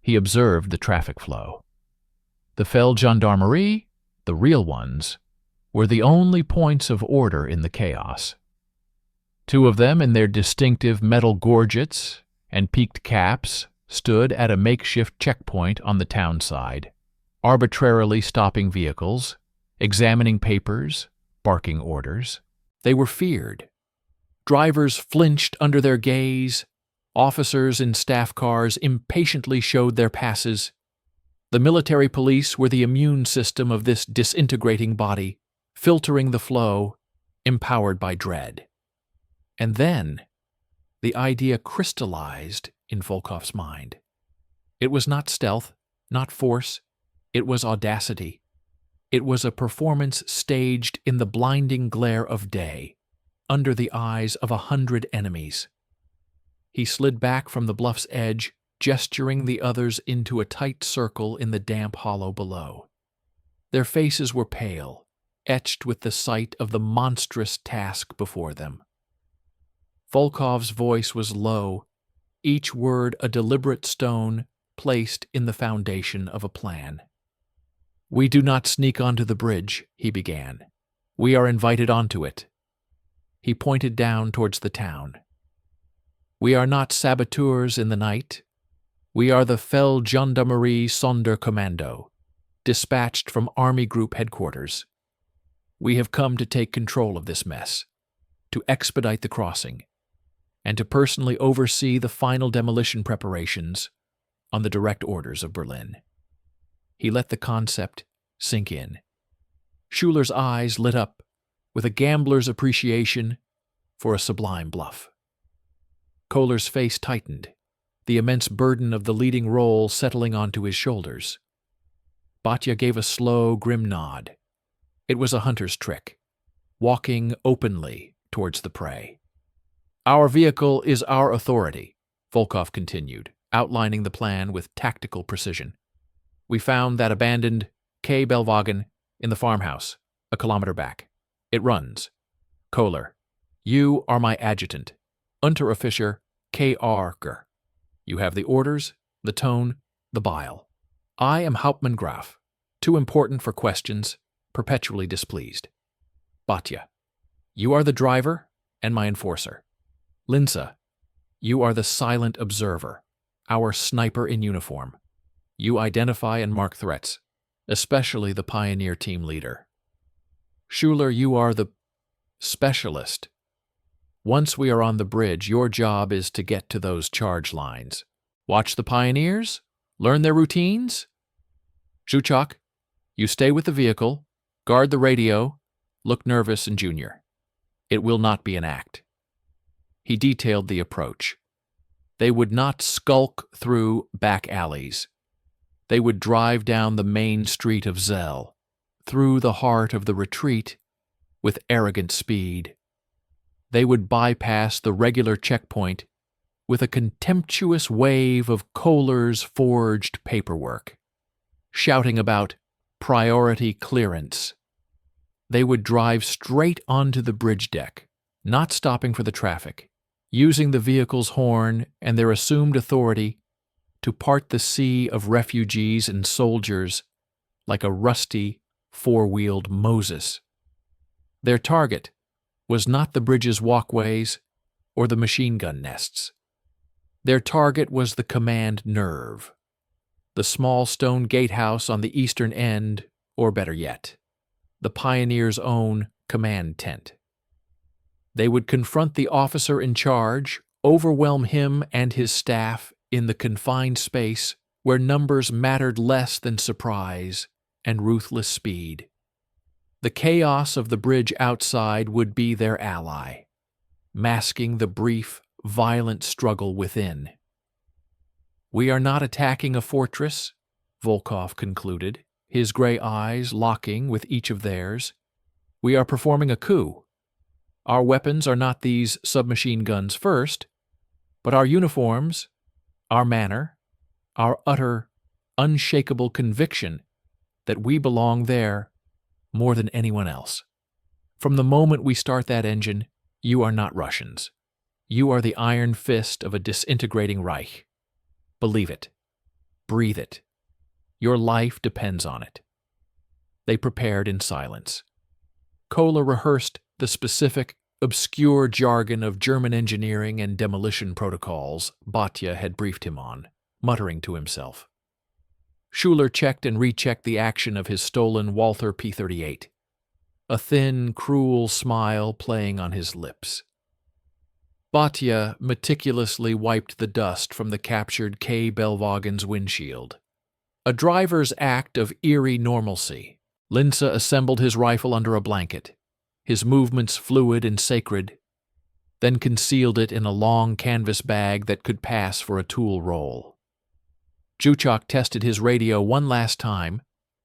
[SPEAKER 1] He observed the traffic flow. The Feld Gendarmerie, the real ones, were the only points of order in the chaos. 2 of them, in their distinctive metal gorgets and peaked caps, stood at a makeshift checkpoint on the town side, arbitrarily stopping vehicles, examining papers, barking orders. They were feared. Drivers flinched under their gaze. Officers in staff cars impatiently showed their passes. The military police were the immune system of this disintegrating body, filtering the flow, empowered by dread. And then the idea crystallized in Volkov's mind. It was not stealth, not force. It was audacity. It was a performance staged in the blinding glare of day, under the eyes of 100 enemies. He slid back from the bluff's edge, gesturing the others into a tight circle in the damp hollow below. Their faces were pale, etched with the sight of the monstrous task before them. Volkov's voice was low, each word a deliberate stone placed in the foundation of a plan. "We do not sneak onto the bridge," he began. "We are invited onto it." He pointed down towards the town. "We are not saboteurs in the night. We are the Feld Gendarmerie Sonderkommando, dispatched from Army Group headquarters. We have come to take control of this mess, to expedite the crossing, and to personally oversee the final demolition preparations on the direct orders of Berlin." He let the concept sink in. Schuller's eyes lit up with a gambler's appreciation for a sublime bluff. Kohler's face tightened, the immense burden of the leading role settling onto his shoulders. Batya gave a slow, grim nod. It was a hunter's trick, walking openly towards the prey. "Our vehicle is our authority," Volkov continued, outlining the plan with tactical precision. "We found that abandoned K. Bellwagen in the farmhouse, a kilometer back. It runs. Kohler, you are my adjutant, Unteroffizier K. Arger. You have the orders, the tone, the bile. I am Hauptmann Graf, too important for questions, perpetually displeased. Batya, you are the driver and my enforcer. Linsa, you are the silent observer, our sniper in uniform. You identify and mark threats, especially the pioneer team leader. Schuler, you are the specialist. Once we are on the bridge, your job is to get to those charge lines. Watch the pioneers, learn their routines. Zhuchak, you stay with the vehicle, guard the radio, look nervous and junior. It will not be an act." He detailed the approach. They would not skulk through back alleys. They would drive down the main street of Zell, through the heart of the retreat, with arrogant speed. They would bypass the regular checkpoint with a contemptuous wave of Kohler's forged paperwork, shouting about priority clearance. They would drive straight onto the bridge deck, not stopping for the traffic, using the vehicle's horn and their assumed authority to part the sea of refugees and soldiers like a rusty, four-wheeled Moses. Their target was not the bridge's walkways or the machine gun nests. Their target was the command nerve, the small stone gatehouse on the eastern end, or better yet, the pioneer's own command tent. They would confront the officer in charge, overwhelm him and his staff in the confined space where numbers mattered less than surprise and ruthless speed. The chaos of the bridge outside would be their ally, masking the brief, violent struggle within. "We are not attacking a fortress," Volkov concluded, his gray eyes locking with each of theirs. "We are performing a coup. Our weapons are not these submachine guns first, but our uniforms, our manner, our utter, unshakable conviction that we belong there more than anyone else. From the moment we start that engine, you are not Russians. You are the iron fist of a disintegrating Reich. Believe it. Breathe it. Your life depends on it." They prepared in silence. Kola rehearsed the specific, obscure jargon of German engineering and demolition protocols Batya had briefed him on, muttering to himself. Schuler checked and rechecked the action of his stolen Walther P-38, a thin, cruel smile playing on his lips. Batya meticulously wiped the dust from the captured K. Bellwagen's windshield. A driver's act of eerie normalcy. Linse assembled his rifle under a blanket, his movements fluid and sacred, then concealed it in a long canvas bag that could pass for a tool roll. Zhuchok tested his radio one last time,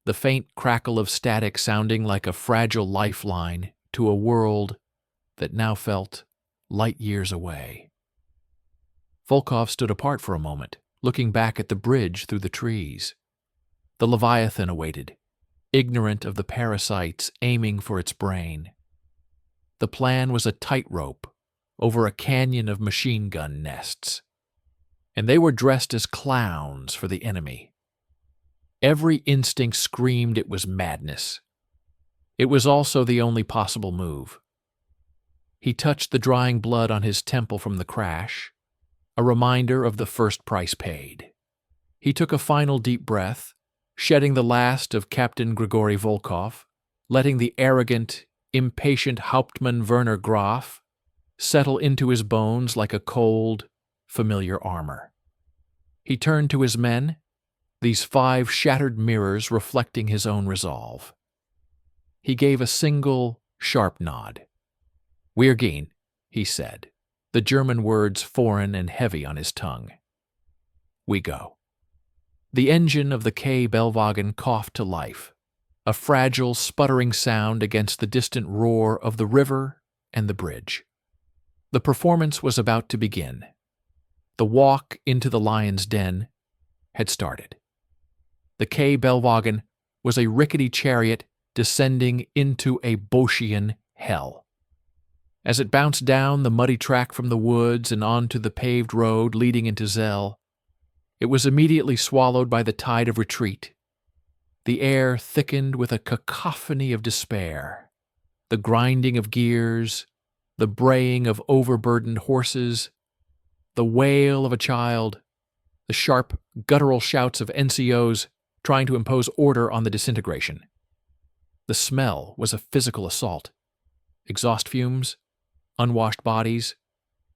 [SPEAKER 1] the faint crackle of static sounding like a fragile lifeline to a world that now felt light years away. Volkov stood apart for a moment, looking back at the bridge through the trees. The Leviathan awaited, ignorant of the parasites aiming for its brain. The plan was a tightrope over a canyon of machine gun nests, and they were dressed as clowns for the enemy. Every instinct screamed it was madness. It was also the only possible move. He touched the drying blood on his temple from the crash, a reminder of the first price paid. He took a final deep breath, shedding the last of Captain Grigory Volkov, letting the arrogant, impatient Hauptmann Werner Graf settle into his bones like a cold, familiar armor. He turned to his men, these 5 shattered mirrors reflecting his own resolve. He gave a single, sharp nod. "Wir gehen," he said, the German words foreign and heavy on his tongue. "We go." The engine of the K. Bellwagen coughed to life, a fragile, sputtering sound against the distant roar of the river and the bridge. The performance was about to begin. The walk into the lion's den had started. The K. Bellwagen was a rickety chariot descending into a Boschian hell. As it bounced down the muddy track from the woods and onto the paved road leading into Zell, it was immediately swallowed by the tide of retreat. The air thickened with a cacophony of despair, the grinding of gears, the braying of overburdened horses, the wail of a child, the sharp, guttural shouts of NCOs trying to impose order on the disintegration. The smell was a physical assault. Exhaust fumes, unwashed bodies,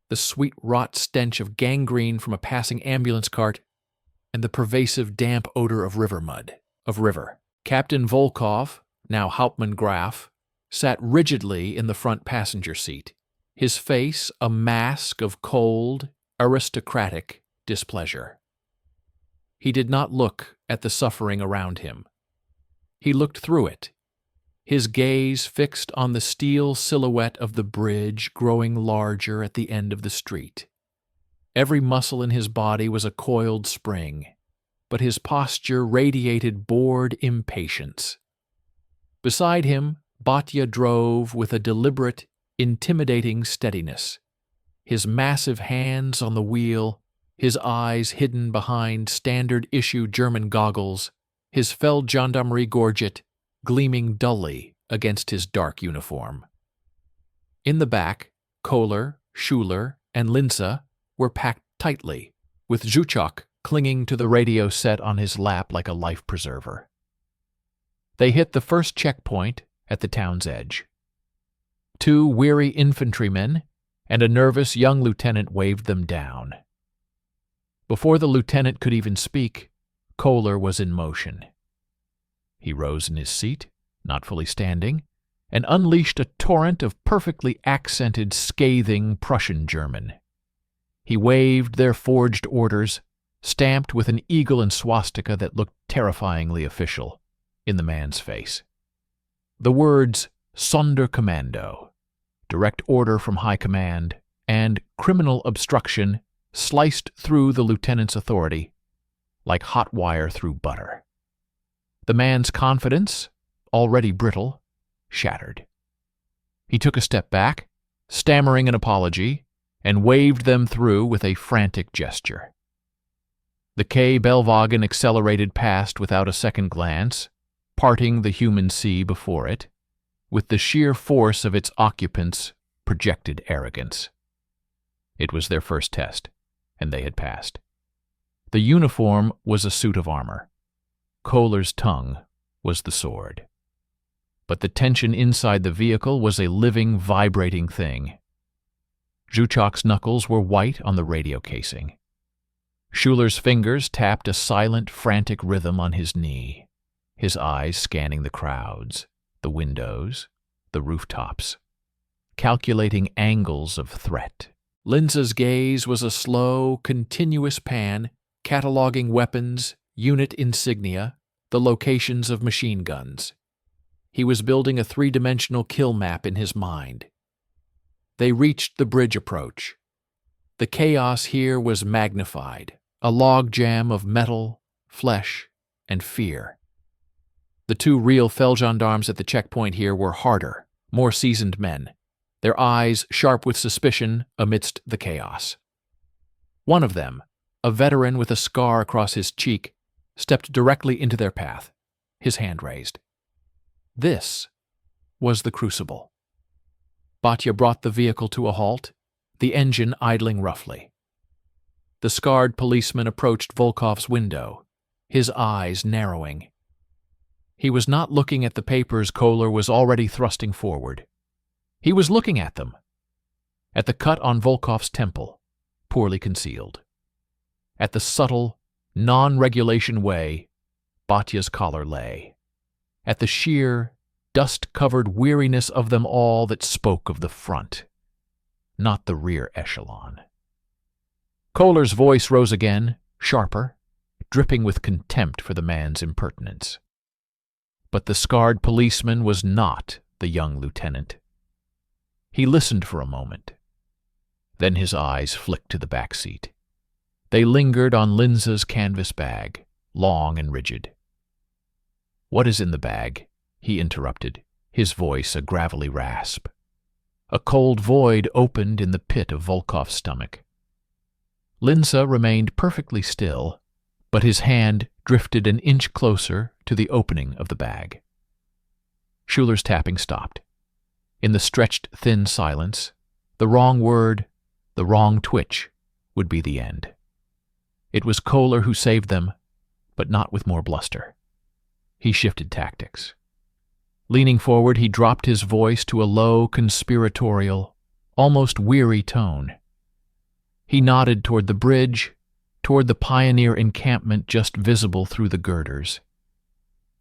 [SPEAKER 1] the sweet rot stench of gangrene from a passing ambulance cart, and the pervasive damp odor of river mud, of river. Captain Volkov, now Hauptmann Graf, sat rigidly in the front passenger seat, his face a mask of cold, aristocratic displeasure. He did not look at the suffering around him. He looked through it, his gaze fixed on the steel silhouette of the bridge growing larger at the end of the street. Every muscle in his body was a coiled spring, but his posture radiated bored impatience. Beside him, Batya drove with a deliberate, intimidating steadiness, his massive hands on the wheel, his eyes hidden behind standard-issue German goggles, his Feldgendarmerie gorget gleaming dully against his dark uniform. In the back, Kohler, Schuler, and Linse were packed tightly, with Zhuchok clinging to the radio set on his lap like a life preserver. They hit the first checkpoint at the town's edge. 2 weary infantrymen and a nervous young lieutenant waved them down. Before the lieutenant could even speak, Kohler was in motion. He rose in his seat, not fully standing, and unleashed a torrent of perfectly accented, scathing Prussian German. He waved their forged orders, stamped with an eagle and swastika that looked terrifyingly official, in the man's face. The words Sonderkommando, direct order from high command, and criminal obstruction sliced through the lieutenant's authority like hot wire through butter. The man's confidence, already brittle, shattered. He took a step back, stammering an apology, and waved them through with a frantic gesture. The K Bellwagen accelerated past without a second glance, parting the human sea before it, with the sheer force of its occupants' projected arrogance. It was their first test, and they had passed. The uniform was a suit of armor. Kohler's tongue was the sword. But the tension inside the vehicle was a living, vibrating thing. Zhuchok's knuckles were white on the radio casing. Schuller's fingers tapped a silent, frantic rhythm on his knee, his eyes scanning the crowds, the windows, the rooftops, calculating angles of threat. Linza's gaze was a slow, continuous pan, cataloging weapons, unit insignia, the locations of machine guns. He was building a 3-dimensional kill map in his mind. They reached the bridge approach. The chaos here was magnified, a logjam of metal, flesh, and fear. The 2 real Feldgendarmes at the checkpoint here were harder, more seasoned men, their eyes sharp with suspicion amidst the chaos. One of them, a veteran with a scar across his cheek, stepped directly into their path, his hand raised. This was the crucible. Batya brought the vehicle to a halt, the engine idling roughly. The scarred policeman approached Volkov's window, his eyes narrowing. He was not looking at the papers Kohler was already thrusting forward. He was looking at them, at the cut on Volkov's temple, poorly concealed, at the subtle, non-regulation way Batya's collar lay, at the sheer, dust-covered weariness of them all that spoke of the front, not the rear echelon. Kohler's voice rose again, sharper, dripping with contempt for the man's impertinence. But the scarred policeman was not the young lieutenant. He listened for a moment. Then his eyes flicked to the back seat. They lingered on Linza's canvas bag, long and rigid. "What is in the bag?" he interrupted, his voice a gravelly rasp. A cold void opened in the pit of Volkov's stomach. Linza remained perfectly still, but his hand drifted an inch closer to the opening of the bag. Schuller's tapping stopped. In the stretched, thin silence, the wrong word, the wrong twitch, would be the end. It was Kohler who saved them, but not with more bluster. He shifted tactics. Leaning forward, he dropped his voice to a low, conspiratorial, almost weary tone. He nodded toward the bridge, toward the pioneer encampment just visible through the girders.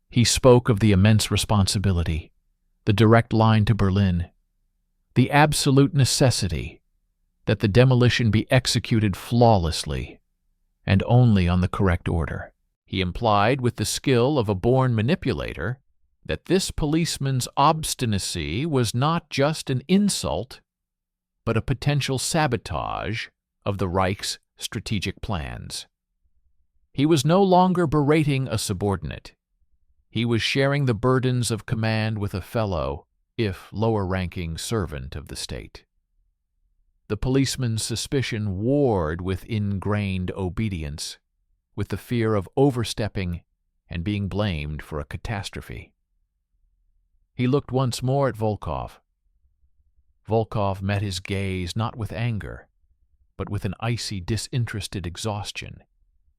[SPEAKER 1] He spoke of the immense responsibility, the direct line to Berlin, the absolute necessity that the demolition be executed flawlessly and only on the correct order. He implied, with the skill of a born manipulator, that this policeman's obstinacy was not just an insult, but a potential sabotage of the Reich's strategic plans. He was no longer berating a subordinate. He was sharing the burdens of command with a fellow, if lower-ranking, servant of the state. The policeman's suspicion warred with ingrained obedience, with the fear of overstepping and being blamed for a catastrophe. He looked once more at Volkov. Volkov met his gaze not with anger, but with an icy, disinterested exhaustion,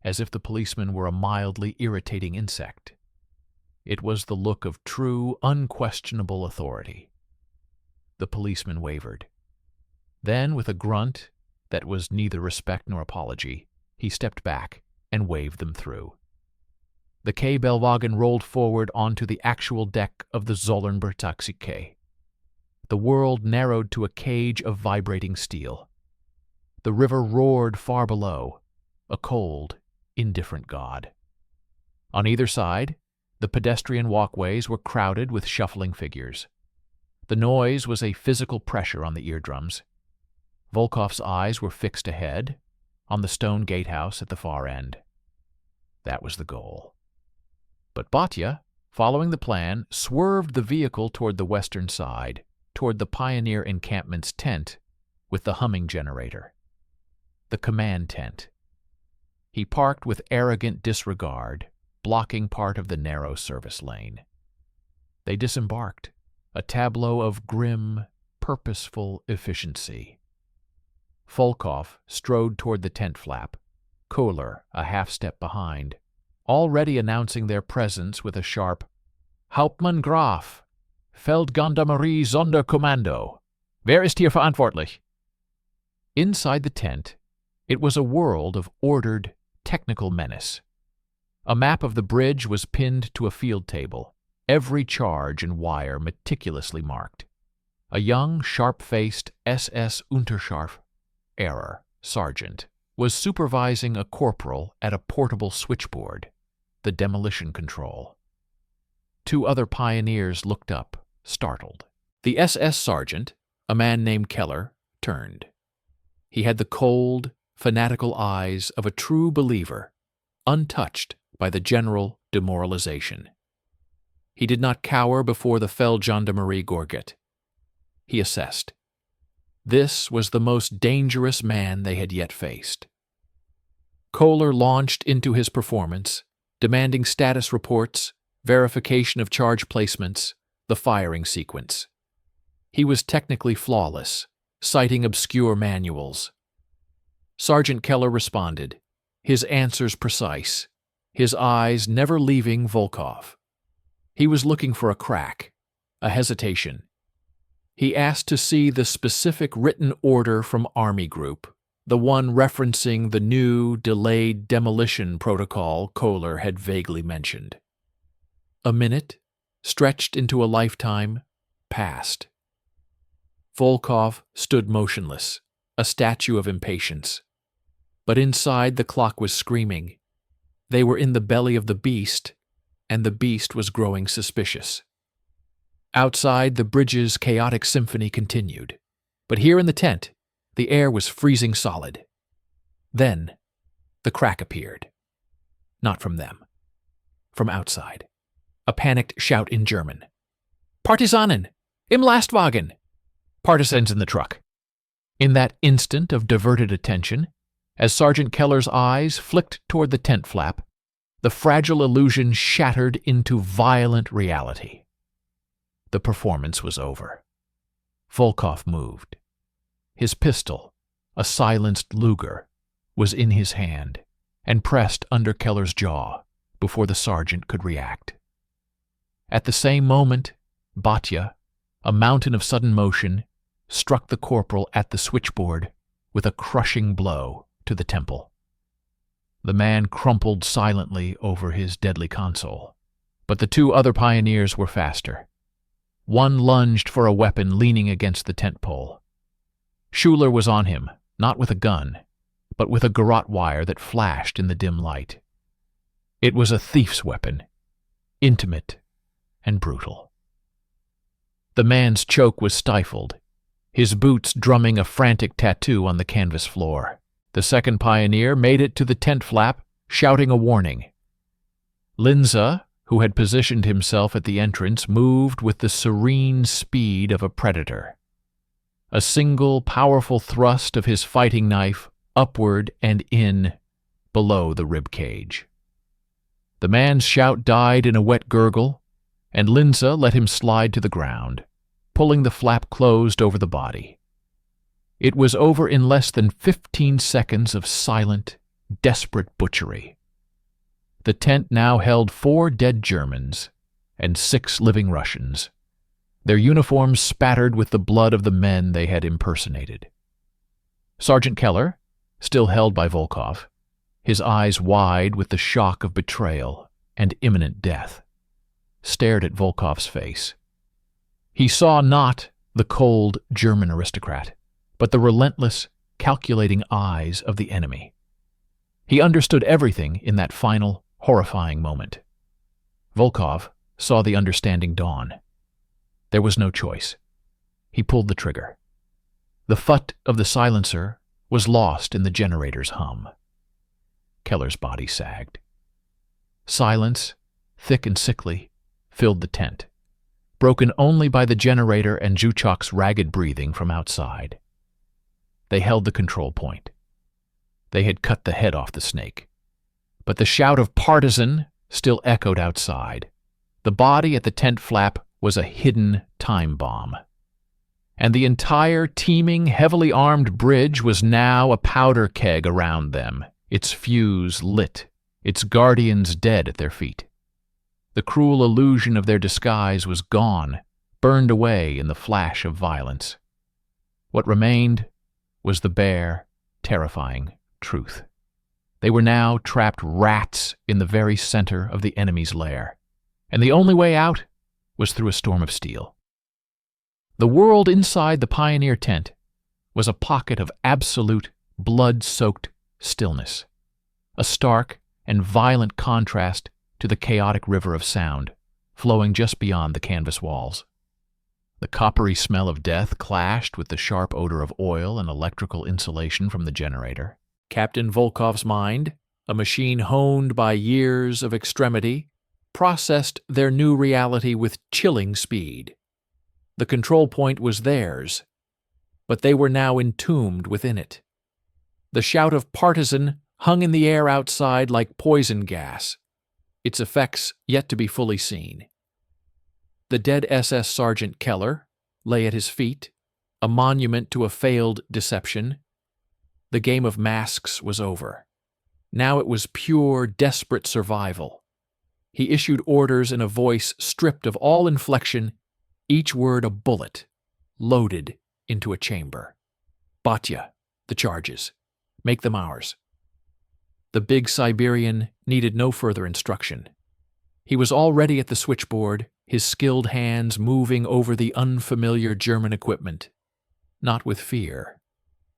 [SPEAKER 1] as if the policeman were a mildly irritating insect. It was the look of true, unquestionable authority. The policeman wavered. Then, with a grunt that was neither respect nor apology, he stepped back and waved them through. The K-Bellwagen rolled forward onto the actual deck of the Zollernber Taxi K. The world narrowed to a cage of vibrating steel. The river roared far below, a cold, indifferent god. On either side, the pedestrian walkways were crowded with shuffling figures. The noise was a physical pressure on the eardrums. Volkov's eyes were fixed ahead, on the stone gatehouse at the far end. That was the goal. But Batya, following the plan, swerved the vehicle toward the western side, toward the Pioneer encampment's tent with the humming generator. The command tent. He parked with arrogant disregard, blocking part of the narrow service lane. They disembarked, a tableau of grim, purposeful efficiency. Volkov strode toward the tent flap, Kohler a half-step behind, already announcing their presence with a sharp, "Hauptmann Graf, Feldgendarmerie Sonderkommando. Wer ist hier verantwortlich?" Inside the tent, it was a world of ordered, technical menace. A map of the bridge was pinned to a field table, every charge and wire meticulously marked. A young, sharp-faced SS Unterscharf sergeant, was supervising a corporal at a portable switchboard, the demolition control. Two other pioneers looked up, startled. The SS sergeant, a man named Keller, turned. He had the cold, fanatical eyes of a true believer, untouched by the general demoralization. He did not cower before the Feldgendarmerie Gorget. He assessed. This was the most dangerous man they had yet faced. Kohler launched into his performance, demanding status reports, verification of charge placements, the firing sequence. He was technically flawless, citing obscure manuals. Sergeant Keller responded, his answers precise, his eyes never leaving Volkov. He was looking for a crack, a hesitation. He asked to see the specific written order from Army Group, the one referencing the new, delayed demolition protocol Kohler had vaguely mentioned. A minute, stretched into a lifetime, passed. Volkov stood motionless, a statue of impatience. But inside the clock was screaming. They were in the belly of the beast, and the beast was growing suspicious. Outside, the bridge's chaotic symphony continued. But here in the tent, the air was freezing solid. Then, the crack appeared. Not from them. From outside. A panicked shout in German. "Partisanen! Im Lastwagen!" Partisans in the truck. In that instant of diverted attention, as Sergeant Keller's eyes flicked toward the tent flap, the fragile illusion shattered into violent reality. The performance was over. Volkov moved. His pistol, a silenced Luger, was in his hand and pressed under Keller's jaw before the sergeant could react. At the same moment, Batya, a mountain of sudden motion, struck the corporal at the switchboard with a crushing blow to the temple. The man crumpled silently over his deadly console, but the two other pioneers were faster. One lunged for a weapon leaning against the tent pole. Schuler was on him, not with a gun, but with a garrote wire that flashed in the dim light. It was a thief's weapon, intimate and brutal. The man's choke was stifled, his boots drumming a frantic tattoo on the canvas floor. The second pioneer made it to the tent flap, shouting a warning. Linza, who had positioned himself at the entrance, moved with the serene speed of a predator. A single powerful thrust of his fighting knife upward and in, below the rib cage. The man's shout died in a wet gurgle, and Linza let him slide to the ground, pulling the flap closed over the body. It was over in less than 15 seconds of silent, desperate butchery. The tent now held 4 dead Germans and 6 living Russians, their uniforms spattered with the blood of the men they had impersonated. Sergeant Keller, still held by Volkov, his eyes wide with the shock of betrayal and imminent death, stared at Volkov's face. He saw not the cold German aristocrat, but the relentless, calculating eyes of the enemy. He understood everything in that final, horrifying moment. Volkov saw the understanding dawn. There was no choice. He pulled the trigger. The phut of the silencer was lost in the generator's hum. Keller's body sagged. Silence, thick and sickly, filled the tent, broken only by the generator and Zhuchok's ragged breathing from outside. They held the control point. They had cut the head off the snake. But the shout of "partisan" still echoed outside. The body at the tent flap was a hidden time bomb. And the entire teeming, heavily armed bridge was now a powder keg around them, its fuse lit, its guardians dead at their feet. The cruel illusion of their disguise was gone, burned away in the flash of violence. What remained was the bare, terrifying truth. They were now trapped rats in the very center of the enemy's lair, and the only way out was through a storm of steel. The world inside the Pioneer tent was a pocket of absolute, blood-soaked stillness, a stark and violent contrast to the chaotic river of sound flowing just beyond the canvas walls. The coppery smell of death clashed with the sharp odor of oil and electrical insulation from the generator. Captain Volkov's mind, a machine honed by years of extremity, processed their new reality with chilling speed. The control point was theirs, but they were now entombed within it. The shout of "partisan" hung in the air outside like poison gas, its effects yet to be fully seen. The dead SS Sergeant Keller lay at his feet, a monument to a failed deception. The game of masks was over. Now it was pure, desperate survival. He issued orders in a voice stripped of all inflection, each word a bullet, loaded into a chamber. "Batya, the charges. Make them ours." The big Siberian needed no further instruction. He was already at the switchboard, his skilled hands moving over the unfamiliar German equipment, not with fear,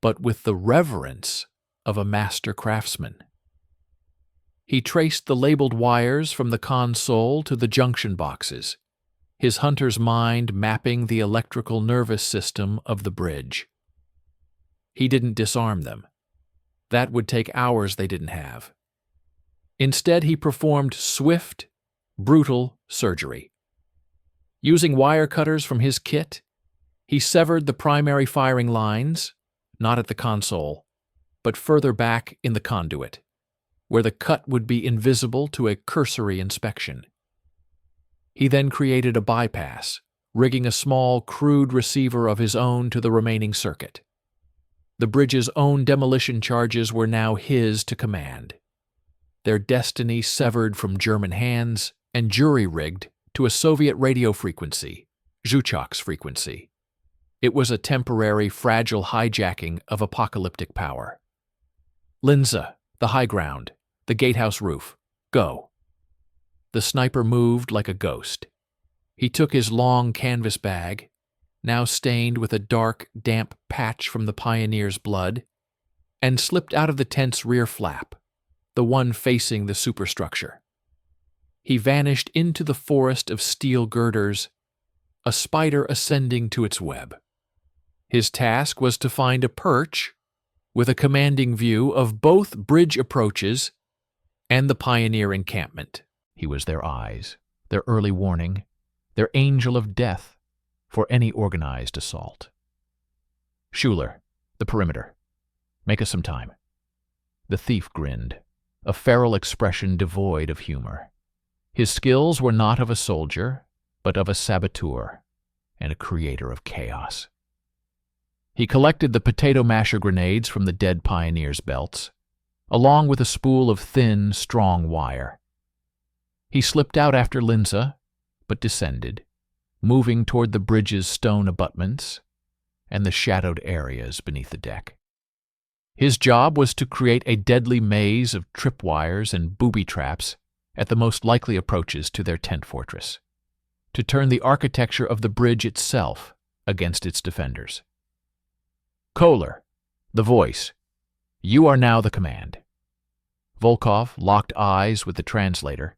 [SPEAKER 1] but with the reverence of a master craftsman. He traced the labeled wires from the console to the junction boxes, his hunter's mind mapping the electrical nervous system of the bridge. He didn't disarm them. That would take hours they didn't have. Instead, he performed swift, brutal surgery. Using wire cutters from his kit, he severed the primary firing lines, not at the console, but further back in the conduit, where the cut would be invisible to a cursory inspection. He then created a bypass, rigging a small, crude receiver of his own to the remaining circuit. The bridge's own demolition charges were now his to command, their destiny severed from German hands and jury-rigged to a Soviet radio frequency, Zhuchok's frequency. It was a temporary, fragile hijacking of apocalyptic power. "Linza, the high ground, the gatehouse roof. Go." The sniper moved like a ghost. He took his long canvas bag, now stained with a dark, damp patch from the pioneer's blood, and slipped out of the tent's rear flap, the one facing the superstructure. He vanished into the forest of steel girders, a spider ascending to its web. His task was to find a perch with a commanding view of both bridge approaches and the Pioneer encampment. He was their eyes, their early warning, their angel of death for any organized assault. "Schuler, the perimeter. Make us some time." The thief grinned, a feral expression devoid of humor. His skills were not of a soldier, but of a saboteur and a creator of chaos. He collected the potato masher grenades from the dead pioneers' belts, along with a spool of thin, strong wire. He slipped out after Linza, but descended, moving toward the bridge's stone abutments and the shadowed areas beneath the deck. His job was to create a deadly maze of tripwires and booby traps at the most likely approaches to their tent fortress, to turn the architecture of the bridge itself against its defenders. Kohler, the voice, you are now the command. Volkov locked eyes with the translator,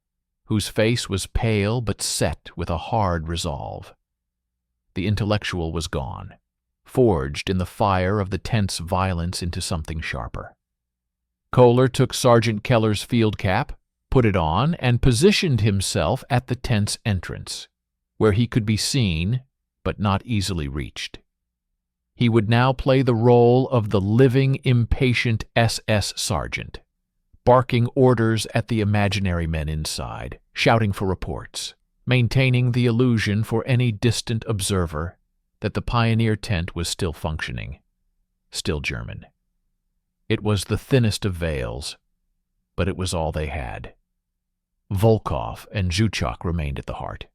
[SPEAKER 1] whose face was pale but set with a hard resolve. The intellectual was gone, forged in the fire of the tense violence into something sharper. Kohler took Sergeant Keller's field cap, put it on, and positioned himself at the tent's entrance, where he could be seen but not easily reached. He would now play the role of the living, impatient SS sergeant, barking orders at the imaginary men inside, shouting for reports, maintaining the illusion for any distant observer that the pioneer tent was still functioning, still German. It was the thinnest of veils, but it was all they had. Volkov and Zhuchak remained at the heart.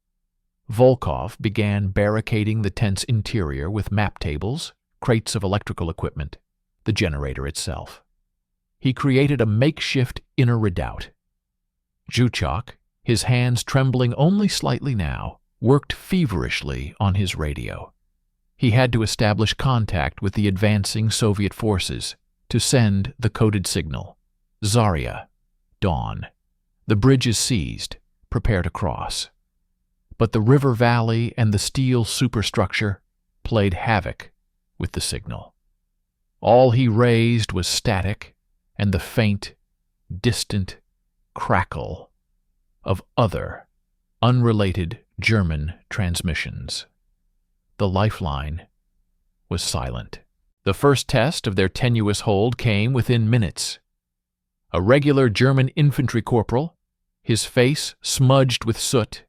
[SPEAKER 1] Volkov began barricading the tent's interior with map tables, crates of electrical equipment, the generator itself. He created a makeshift inner redoubt. Zhuchak, his hands trembling only slightly now, worked feverishly on his radio. He had to establish contact with the advancing Soviet forces to send the coded signal. Zarya, dawn. The bridge is seized. Prepare to cross. But the river valley and the steel superstructure played havoc with the signal. All he raised was static and the faint, distant crackle of other, unrelated German transmissions. The lifeline was silent. The first test of their tenuous hold came within minutes. A regular German infantry corporal, his face smudged with soot,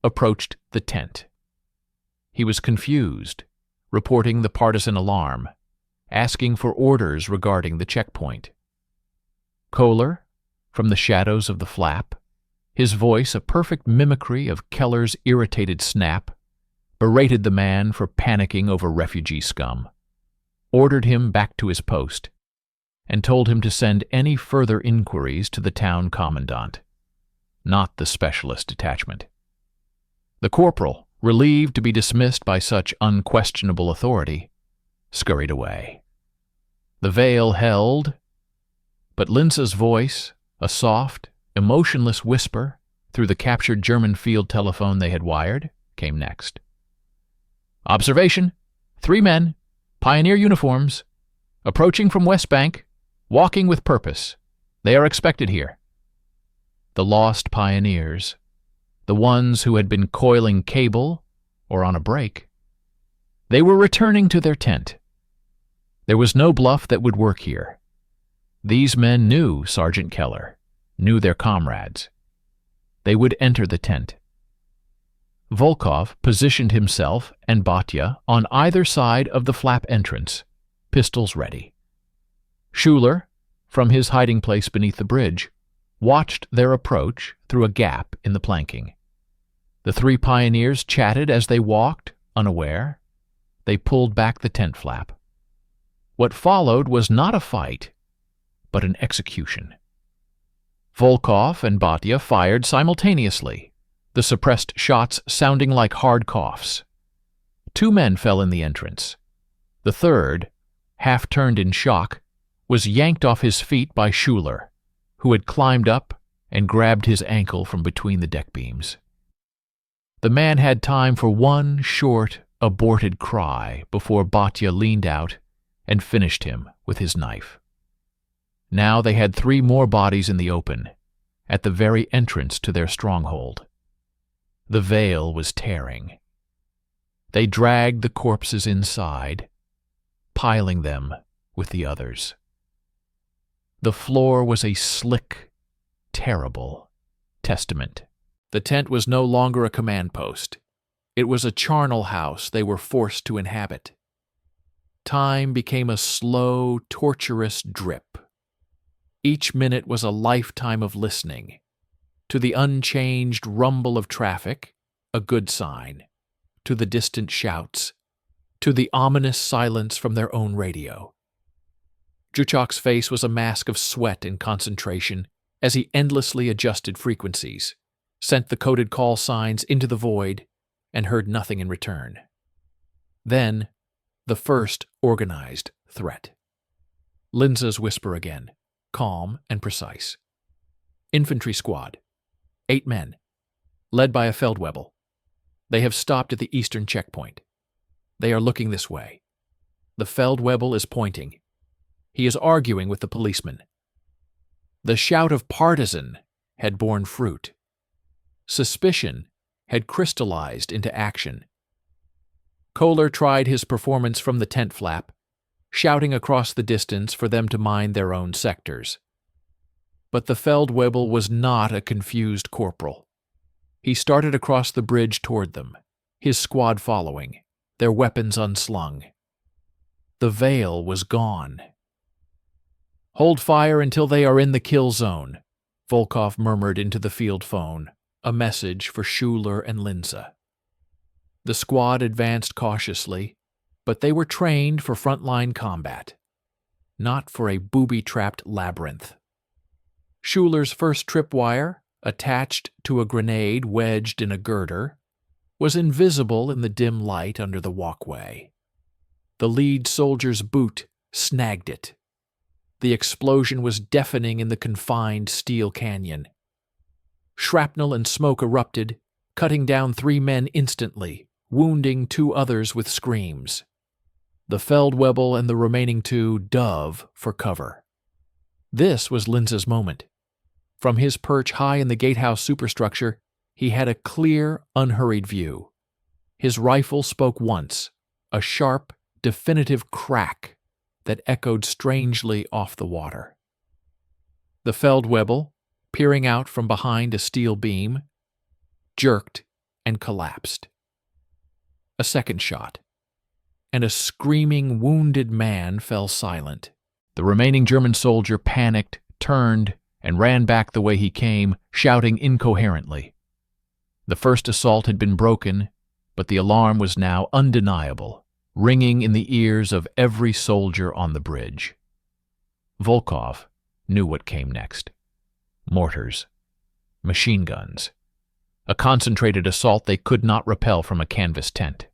[SPEAKER 1] approached the tent. He was confused, reporting the partisan alarm, asking for orders regarding the checkpoint. Kohler, from the shadows of the flap, his voice a perfect mimicry of Keller's irritated snap, berated the man for panicking over refugee scum, ordered him back to his post, and told him to send any further inquiries to the town commandant, not the specialist detachment. The corporal, relieved to be dismissed by such unquestionable authority, scurried away. The veil held, but Linza's voice, a soft, emotionless whisper through the captured German field telephone they had wired, came next. Observation: 3 men, pioneer uniforms, approaching from West Bank, walking with purpose. They are expected here. The lost pioneers, the ones who had been coiling cable or on a break. They were returning to their tent. There was no bluff that would work here. These men knew Sergeant Keller, knew their comrades. They would enter the tent. Volkov positioned himself and Batya on either side of the flap entrance, pistols ready. Schuler, from his hiding place beneath the bridge, watched their approach through a gap in the planking. The 3 pioneers chatted as they walked, unaware. They pulled back the tent flap. What followed was not a fight, but an execution. Volkov and Batya fired simultaneously, the suppressed shots sounding like hard coughs. 2 men fell in the entrance. The third, half-turned in shock, was yanked off his feet by Schuler, who had climbed up and grabbed his ankle from between the deck beams. The man had time for one short, aborted cry before Batya leaned out and finished him with his knife. Now they had 3 more bodies in the open, at the very entrance to their stronghold. The veil was tearing. They dragged the corpses inside, piling them with the others. The floor was a slick, terrible testament. The tent was no longer a command post. It was a charnel house they were forced to inhabit. Time became a slow, torturous drip. Each minute was a lifetime of listening to the unchanged rumble of traffic a good sign, to the distant shouts, to the ominous silence from their own radio. Zhuchok's face was a mask of sweat and concentration as he endlessly adjusted frequencies, sent the coded call signs into the void, and heard nothing in return. Then, the first organized threat. Linza's whisper again, calm and precise. Infantry squad. 8 men, led by a Feldwebel. They have stopped at the eastern checkpoint. They are looking this way. The Feldwebel is pointing. He is arguing with the policeman. The shout of partisan had borne fruit. Suspicion had crystallized into action. Kohler tried his performance from the tent flap, shouting across the distance for them to mind their own sectors. But the Feldwebel was not a confused corporal. He started across the bridge toward them, his squad following, their weapons unslung. The veil was gone. "Hold fire until they are in the kill zone," Volkov murmured into the field phone, a message for Schuler and Linza. The squad advanced cautiously, but they were trained for frontline combat, not for a booby-trapped labyrinth. Schuler's first tripwire, attached to a grenade wedged in a girder, was invisible in the dim light under the walkway. The lead soldier's boot snagged it. The explosion was deafening in the confined steel canyon. Shrapnel and smoke erupted, cutting down 3 men instantly, wounding 2 others with screams. The Feldwebel and the remaining 2 dove for cover. This was Linza's moment. From his perch high in the gatehouse superstructure, he had a clear, unhurried view. His rifle spoke once, a sharp, definitive crack that echoed strangely off the water. The Feldwebel, peering out from behind a steel beam, jerked and collapsed. A second shot, and a screaming, wounded man fell silent. The remaining German soldier panicked, turned, and ran back the way he came, shouting incoherently. The first assault had been broken, but the alarm was now undeniable, ringing in the ears of every soldier on the bridge. Volkov knew what came next. Mortars. Machine guns. A concentrated assault they could not repel from a canvas tent.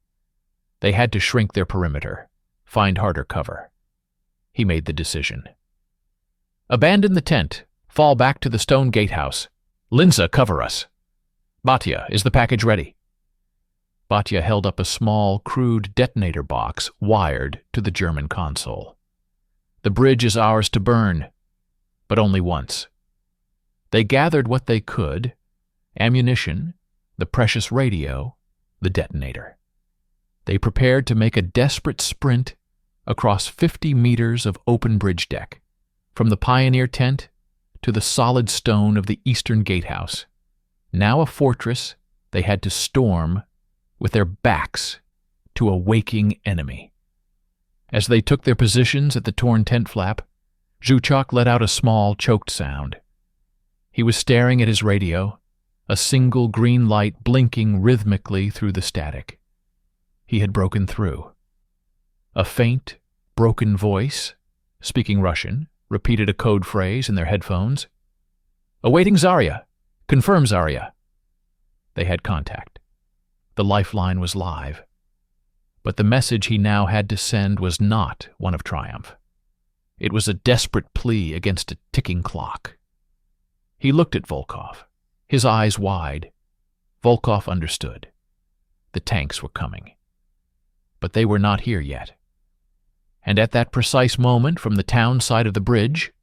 [SPEAKER 1] They had to shrink their perimeter, find harder cover. He made the decision. "Abandon the tent. Fall back to the stone gatehouse. Linza, cover us. Batya, is the package ready?" Batya held up a small, crude detonator box wired to the German console. "The bridge is ours to burn, but only once." They gathered what they could: ammunition, the precious radio, the detonator. They prepared to make a desperate sprint across 50 meters of open bridge deck, from the pioneer tent to the solid stone of the eastern gatehouse. Now a fortress they had to storm with their backs to a waking enemy. As they took their positions at the torn tent flap, Zhuchok let out a small, choked sound. He was staring at his radio, a single green light blinking rhythmically through the static. He had broken through. A faint, broken voice, speaking Russian, repeated a code phrase in their headphones. "Awaiting Zarya. Confirm Zarya." They had contact. The lifeline was live. But the message he now had to send was not one of triumph. It was a desperate plea against a ticking clock. He looked at Volkov, his eyes wide. Volkov understood. The tanks were coming. But they were not here yet. And at that precise moment, from the town side of the bridge,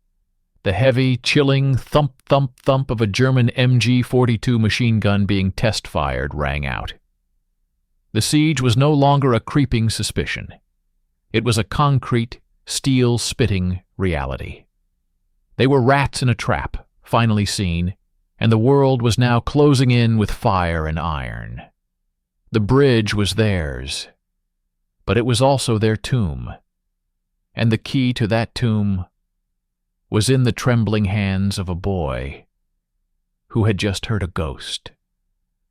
[SPEAKER 1] the heavy, chilling thump-thump-thump of a German MG-42 machine gun being test-fired rang out. The siege was no longer a creeping suspicion. It was a concrete, steel-spitting reality. They were rats in a trap, finally seen, and the world was now closing in with fire and iron. The bridge was theirs, but it was also their tomb, and the key to that tomb was in the trembling hands of a boy who had just heard a ghost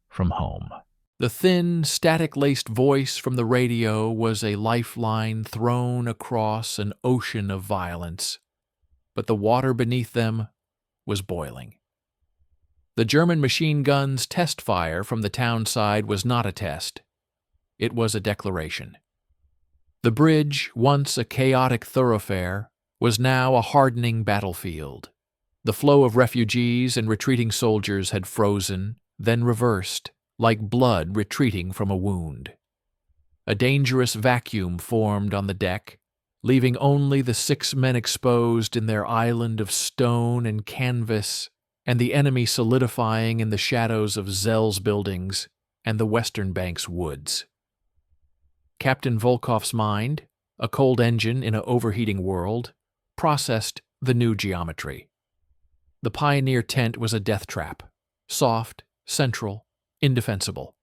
[SPEAKER 1] from home. The thin, static-laced voice from the radio was a lifeline thrown across an ocean of violence, but the water beneath them was boiling. The German machine guns' test fire from the town side was not a test. It was a declaration. The bridge, once a chaotic thoroughfare, was now a hardening battlefield. The flow of refugees and retreating soldiers had frozen, then reversed, like blood retreating from a wound. A dangerous vacuum formed on the deck, leaving only the 6 men exposed in their island of stone and canvas, and the enemy solidifying in the shadows of Zell's buildings and the Western Bank's woods. Captain Volkov's mind, a cold engine in an overheating world, processed the new geometry. The Pioneer tent was a death trap, soft, central, indefensible.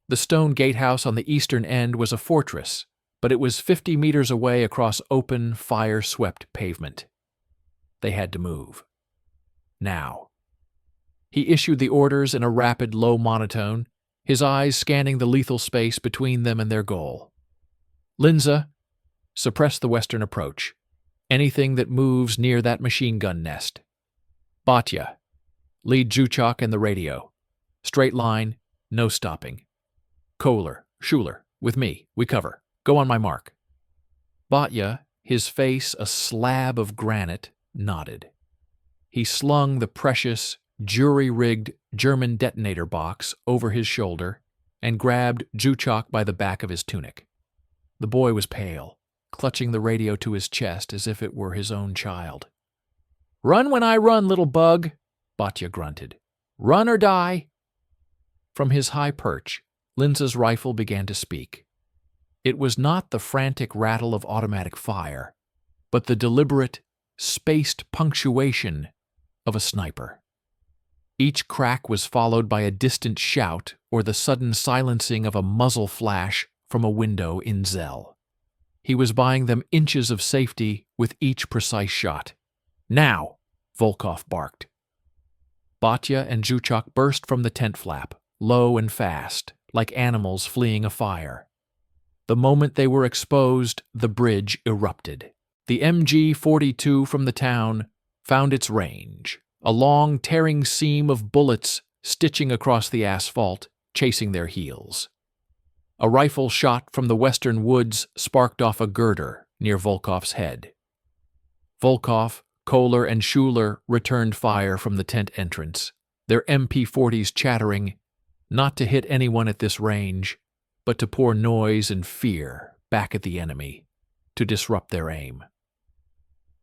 [SPEAKER 1] The stone gatehouse on the eastern end was a fortress, but it was 50 meters away across open, fire-swept pavement. They had to move. Now. He issued the orders in a rapid, low monotone, his eyes scanning the lethal space between them and their goal. Linza, suppress the western approach. Anything that moves near that machine gun nest. Batya, lead Zhuchak and the radio. Straight line, no stopping. Kohler, Schuler, with me, we cover. Go on my mark. Batya, his face a slab of granite, nodded. He slung the precious, jury-rigged German detonator box over his shoulder and grabbed Zhuchak by the back of his tunic. The boy was pale, clutching the radio to his chest as if it were his own child. "Run when I run, little bug," Batya grunted. "Run or die." From his high perch, Linza's rifle began to speak. It was not the frantic rattle of automatic fire, but the deliberate, spaced punctuation of a sniper. Each crack was followed by a distant shout or the sudden silencing of a muzzle flash from a window in Zell. He was buying them inches of safety with each precise shot. "Now!" Volkov barked. Batya and Zhuchak burst from the tent flap, low and fast, like animals fleeing a fire. The moment they were exposed, the bridge erupted. The MG-42 from the town found its range, a long, tearing seam of bullets stitching across the asphalt, chasing their heels. A rifle shot from the western woods sparked off a girder near Volkov's head. Volkov, Kohler, and Schuler returned fire from the tent entrance, their MP-40s chattering, not to hit anyone at this range, but to pour noise and fear back at the enemy, to disrupt their aim.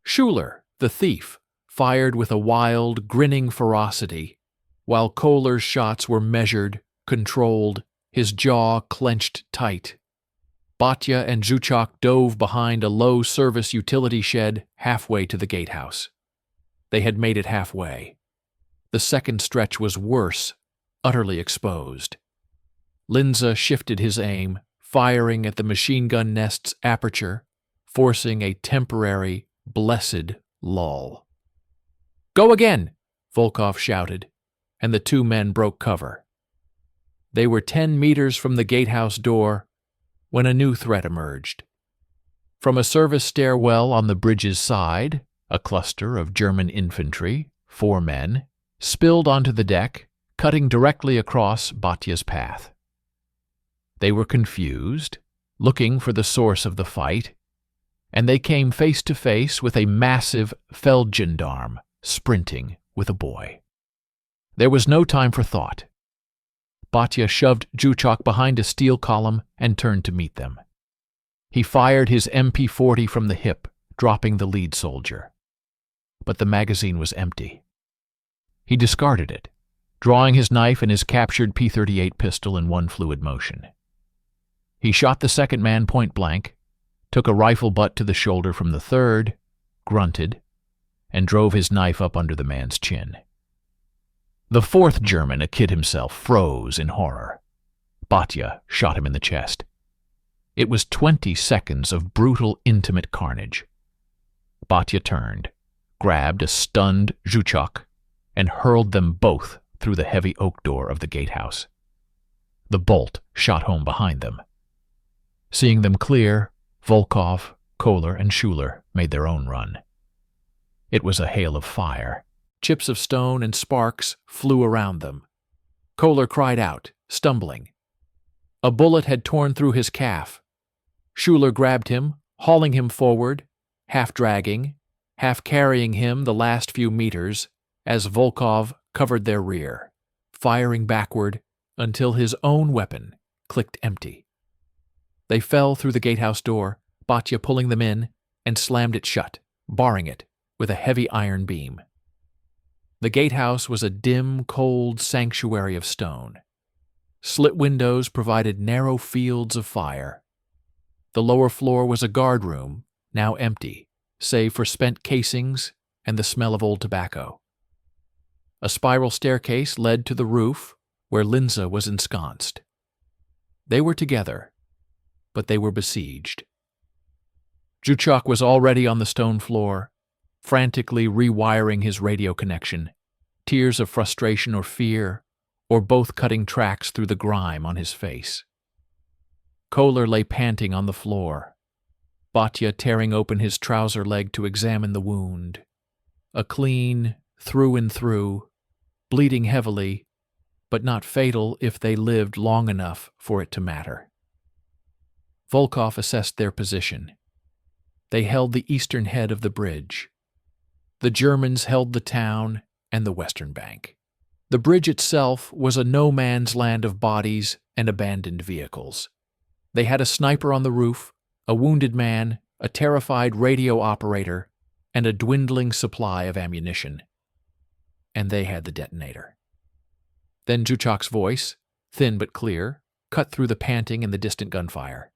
[SPEAKER 1] Schuler, the thief, fired with a wild, grinning ferocity, while Kohler's shots were measured, controlled, his jaw clenched tight. Batya and Zhuchak dove behind a low-service utility shed halfway to the gatehouse. They had made it halfway. The second stretch was worse, utterly exposed. Linza shifted his aim, firing at the machine gun nest's aperture, forcing a temporary, blessed lull. "Go again!" Volkov shouted, and the 2 men broke cover. They were 10 meters from the gatehouse door when a new threat emerged. From a service stairwell on the bridge's side, a cluster of German infantry, 4 men, spilled onto the deck, cutting directly across Batya's path. They were confused, looking for the source of the fight, and they came face to face with a massive Feldgendarme sprinting with a boy. There was no time for thought. Batya shoved Zhuchak behind a steel column and turned to meet them. He fired his MP-40 from the hip, dropping the lead soldier. But the magazine was empty. He discarded it, drawing his knife and his captured P-38 pistol in one fluid motion. He shot the second man point blank, took a rifle butt to the shoulder from the third, grunted, and drove his knife up under the man's chin. The 4th German, a kid himself, froze in horror. Batya shot him in the chest. It was 20 seconds of brutal, intimate carnage. Batya turned, grabbed a stunned Zhuchak, and hurled them both through the heavy oak door of the gatehouse. The bolt shot home behind them. Seeing them clear, Volkov, Kohler, and Schuler made their own run. It was a hail of fire. Chips of stone and sparks flew around them. Kohler cried out, stumbling. A bullet had torn through his calf. Schuler grabbed him, hauling him forward, half dragging, half carrying him the last few meters as Volkov covered their rear, firing backward until his own weapon clicked empty. They fell through the gatehouse door, Batya pulling them in, and slammed it shut, barring it with a heavy iron beam. The gatehouse was a dim, cold sanctuary of stone. Slit windows provided narrow fields of fire. The lower floor was a guard room, now empty, save for spent casings and the smell of old tobacco. A spiral staircase led to the roof, where Linza was ensconced. They were together, but they were besieged. Zhuchak was already on the stone floor, frantically rewiring his radio connection, tears of frustration or fear, or both cutting tracks through the grime on his face. Kohler lay panting on the floor, Batya tearing open his trouser leg to examine the wound. A clean, through and through, bleeding heavily, but not fatal if they lived long enough for it to matter. Volkov assessed their position. They held the eastern head of the bridge. The Germans held the town and the western bank. The bridge itself was a no-man's land of bodies and abandoned vehicles. They had a sniper on the roof, a wounded man, a terrified radio operator, and a dwindling supply of ammunition. And they had the detonator. Then Zhuchak's voice, thin but clear, cut through the panting and the distant gunfire.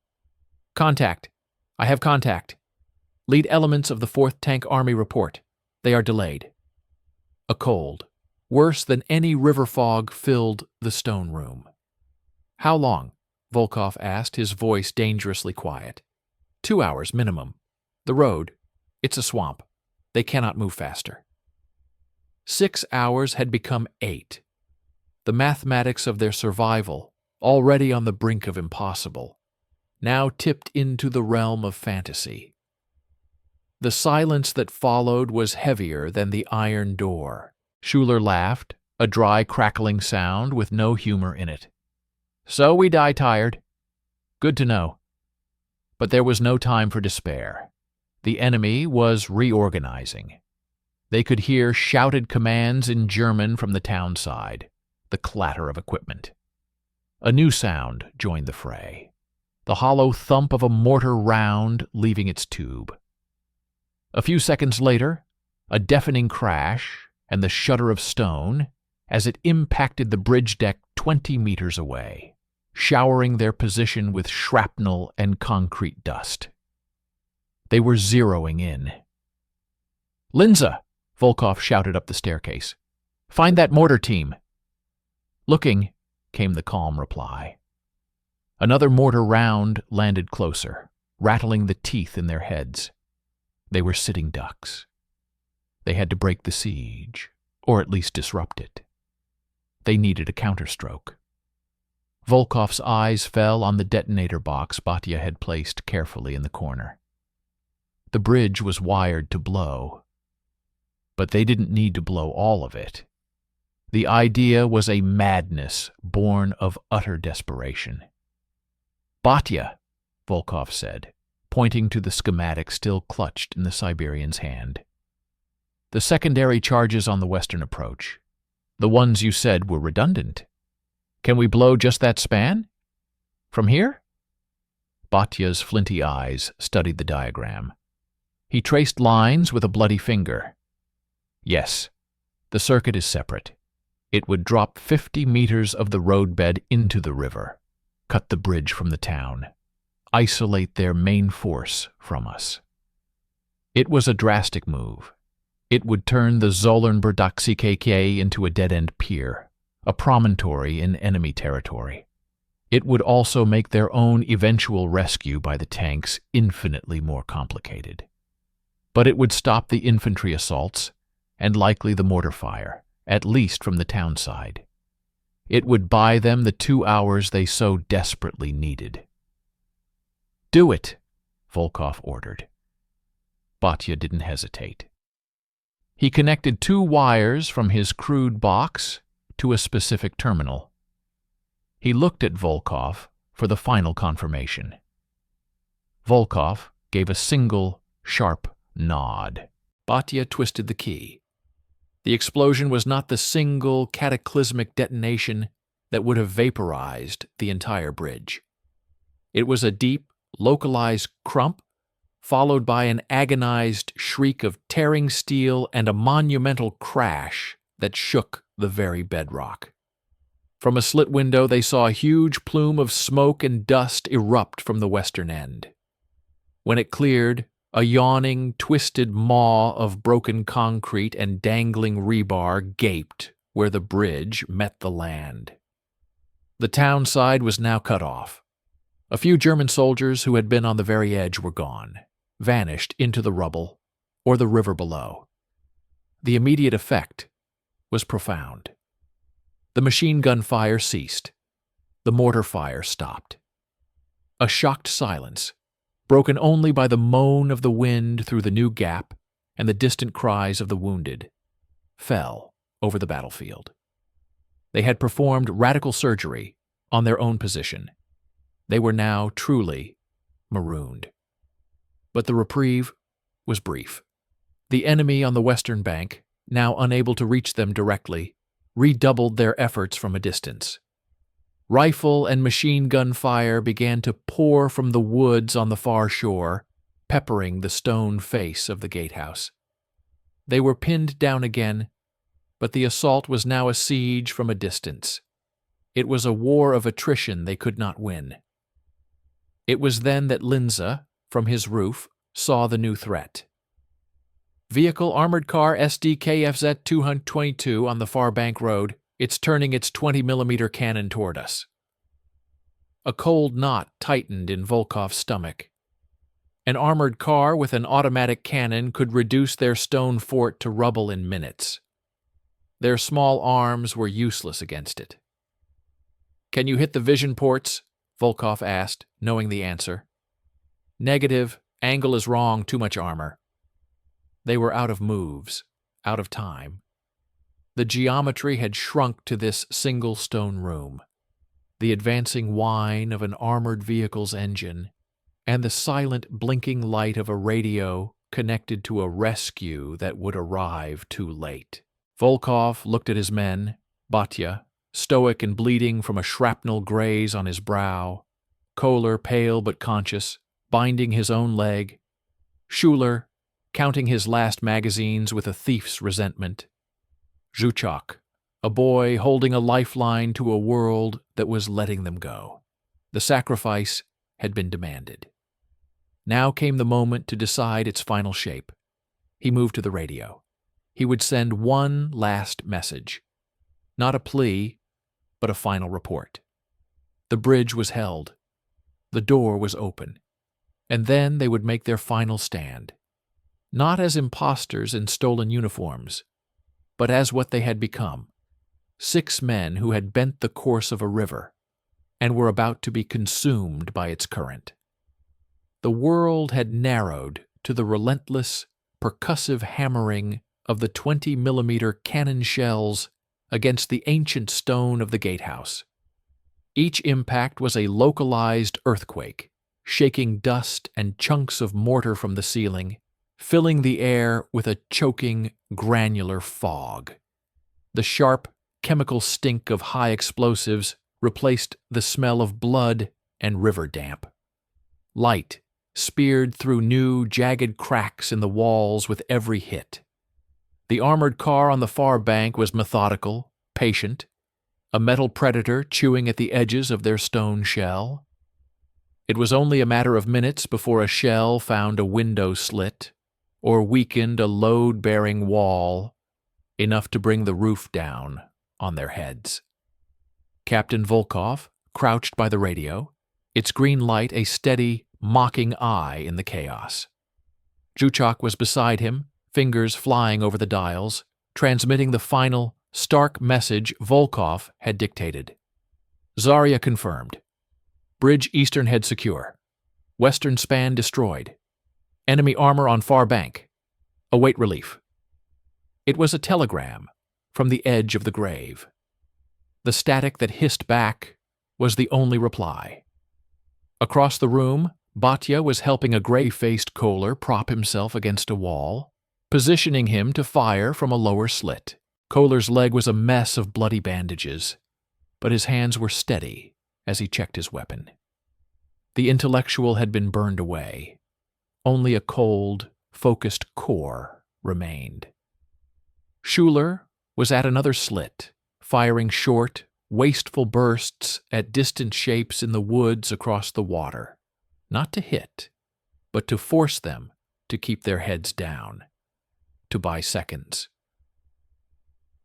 [SPEAKER 1] "Contact. I have contact. Lead elements of the 4th Tank Army report. They are delayed." A cold, worse than any river fog, filled the stone room. "How long?" Volkov asked, his voice dangerously quiet. 2 hours minimum. The road, it's a swamp. They cannot move faster." 6 hours had become 8. The mathematics of their survival, already on the brink of impossible, now tipped into the realm of fantasy. The silence that followed was heavier than the iron door. Schuler laughed, a dry, crackling sound with no humor in it. "So we die tired. Good to know." But there was no time for despair. The enemy was reorganizing. They could hear shouted commands in German from the town side, the clatter of equipment. A new sound joined the fray, the hollow thump of a mortar round leaving its tube. A few seconds later, a deafening crash and the shudder of stone as it impacted the bridge deck 20 meters away, showering their position with shrapnel and concrete dust. They were zeroing in. "Linza!" Volkov shouted up the staircase. "Find that mortar team." "Looking," came the calm reply. Another mortar round landed closer, rattling the teeth in their heads. They were sitting ducks. They had to break the siege, or at least disrupt it. They needed a counterstroke. Volkov's eyes fell on the detonator box Batya had placed carefully in the corner. The bridge was wired to blow, but they didn't need to blow all of it. The idea was a madness born of utter desperation. "Batya," Volkov said, pointing to the schematic still clutched in the Siberian's hand. "The secondary charges on the western approach, the ones you said were redundant. Can we blow just that span? From here?" Batya's flinty eyes studied the diagram. He traced lines with a bloody finger. "Yes, the circuit is separate. It would drop 50 meters of the roadbed into the river, cut the bridge from the town, isolate their main force from us." It was a drastic move. It would turn the Zollernberdaxi KK into a dead-end pier, a promontory in enemy territory. It would also make their own eventual rescue by the tanks infinitely more complicated. But it would stop the infantry assaults, and likely the mortar fire, at least from the town side. It would buy them the 2 hours they so desperately needed. "Do it," Volkov ordered. Batya didn't hesitate. He connected 2 wires from his crude box to a specific terminal. He looked at Volkov for the final confirmation. Volkov gave a single, sharp nod. Batya twisted the key. The explosion was not the single cataclysmic detonation that would have vaporized the entire bridge. It was a deep, localized crump, followed by an agonized shriek of tearing steel and a monumental crash that shook the very bedrock. From a slit window they saw a huge plume of smoke and dust erupt from the western end. When it cleared, a yawning, twisted maw of broken concrete and dangling rebar gaped where the bridge met the land. The town side was now cut off. A few German soldiers who had been on the very edge were gone, vanished into the rubble or the river below. The immediate effect was profound. The machine gun fire ceased. The mortar fire stopped. A shocked silence, broken only by the moan of the wind through the new gap and the distant cries of the wounded, fell over the battlefield. They had performed radical surgery on their own position. They were now truly marooned. But the reprieve was brief. The enemy on the western bank, now unable to reach them directly, redoubled their efforts from a distance. Rifle and machine gun fire began to pour from the woods on the far shore, peppering the stone face of the gatehouse. They were pinned down again, but the assault was now a siege from a distance. It was a war of attrition they could not win. It was then that Linze, from his roof, saw the new threat. "Vehicle armored car SDKFZ 222 on the far bank road. It's turning its 20mm cannon toward us." A cold knot tightened in Volkov's stomach. An armored car with an automatic cannon could reduce their stone fort to rubble in minutes. Their small arms were useless against it. "Can you hit the vision ports?" Volkov asked, knowing the answer. "Negative. Angle is wrong. Too much armor." They were out of moves, out of time. The geometry had shrunk to this single stone room. The advancing whine of an armored vehicle's engine, and the silent blinking light of a radio connected to a rescue that would arrive too late. Volkov looked at his men, Batya, stoic and bleeding from a shrapnel graze on his brow, Kohler, pale but conscious, binding his own leg, Schuler, counting his last magazines with a thief's resentment, Zhuchak, a boy holding a lifeline to a world that was letting them go. The sacrifice had been demanded. Now came the moment to decide its final shape. He moved to the radio. He would send one last message. Not a plea, but a final report. The bridge was held. The door was open. And then they would make their final stand. Not as impostors in stolen uniforms, but as what they had become. 6 men who had bent the course of a river and were about to be consumed by its current. The world had narrowed to the relentless, percussive hammering of the 20mm cannon shells against the ancient stone of the gatehouse. Each impact was a localized earthquake, shaking dust and chunks of mortar from the ceiling, filling the air with a choking, granular fog. The sharp, chemical stink of high explosives replaced the smell of blood and river damp. Light speared through new, jagged cracks in the walls with every hit. The armored car on the far bank was methodical, patient, a metal predator chewing at the edges of their stone shell. It was only a matter of minutes before a shell found a window slit or weakened a load-bearing wall, enough to bring the roof down on their heads. Captain Volkov crouched by the radio, its green light a steady, mocking eye in the chaos. Zhuchak was beside him, fingers flying over the dials, transmitting the final, stark message Volkov had dictated. Zarya confirmed. Bridge eastern head secure. Western span destroyed. Enemy armor on far bank. Await relief. It was a telegram from the edge of the grave. The static that hissed back was the only reply. Across the room, Batya was helping a gray-faced Kohler prop himself against a wall, positioning him to fire from a lower slit. Kohler's leg was a mess of bloody bandages, but his hands were steady as he checked his weapon. The intellectual had been burned away. Only a cold, focused core remained. Schuler was at another slit, firing short, wasteful bursts at distant shapes in the woods across the water, not to hit, but to force them to keep their heads down, to buy seconds.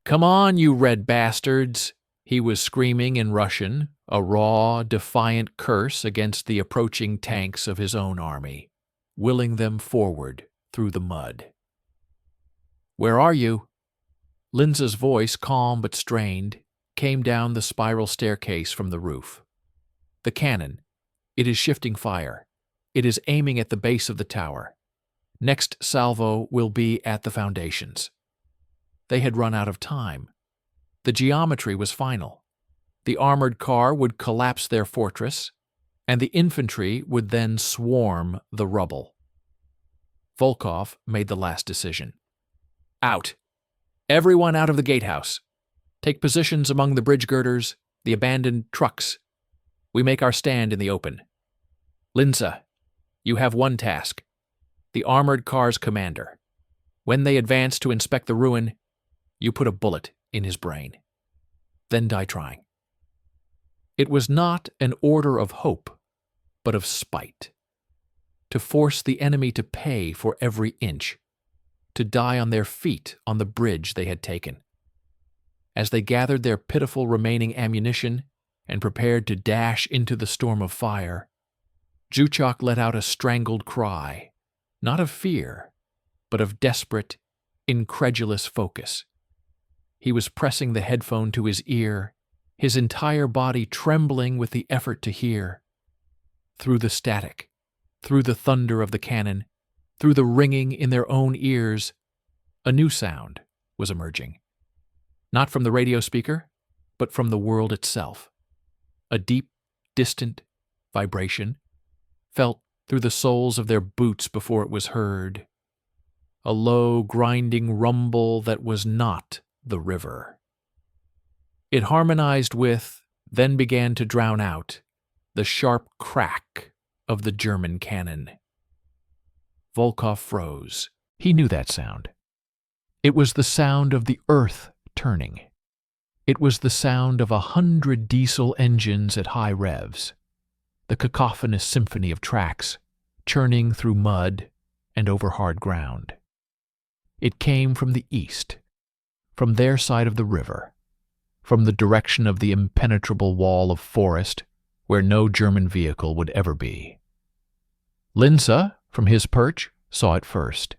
[SPEAKER 1] "Come on, you red bastards!" he was screaming in Russian, a raw, defiant curse against the approaching tanks of his own army, willing them forward through the mud. "Where are you?" Linza's voice, calm but strained, came down the spiral staircase from the roof. "The cannon. It is shifting fire. It is aiming at the base of the tower. Next salvo will be at the foundations." They had run out of time. The geometry was final. The armored car would collapse their fortress, and the infantry would then swarm the rubble. Volkov made the last decision. "Out! Everyone out of the gatehouse. Take positions among the bridge girders, the abandoned trucks. We make our stand in the open. Linza, you have one task. The armored car's commander. When they advance to inspect the ruin, you put a bullet in his brain. Then die trying." It was not an order of hope, but of spite. To force the enemy to pay for every inch, to die on their feet on the bridge they had taken. As they gathered their pitiful remaining ammunition and prepared to dash into the storm of fire, Zhuchak let out a strangled cry, not of fear, but of desperate, incredulous focus. He was pressing the headphone to his ear, his entire body trembling with the effort to hear. Through the static, through the thunder of the cannon, through the ringing in their own ears, a new sound was emerging. Not from the radio speaker, but from the world itself. A deep, distant vibration, felt through the soles of their boots before it was heard. A low, grinding rumble that was not the river. It harmonized with, then began to drown out, the sharp crack of the German cannon. Volkov froze. He knew that sound. It was the sound of the earth turning. It was the sound of 100 diesel engines at high revs, the cacophonous symphony of tracks churning through mud and over hard ground. It came from the east, from their side of the river, from the direction of the impenetrable wall of forest where no German vehicle would ever be. Linza, from his perch, saw it first.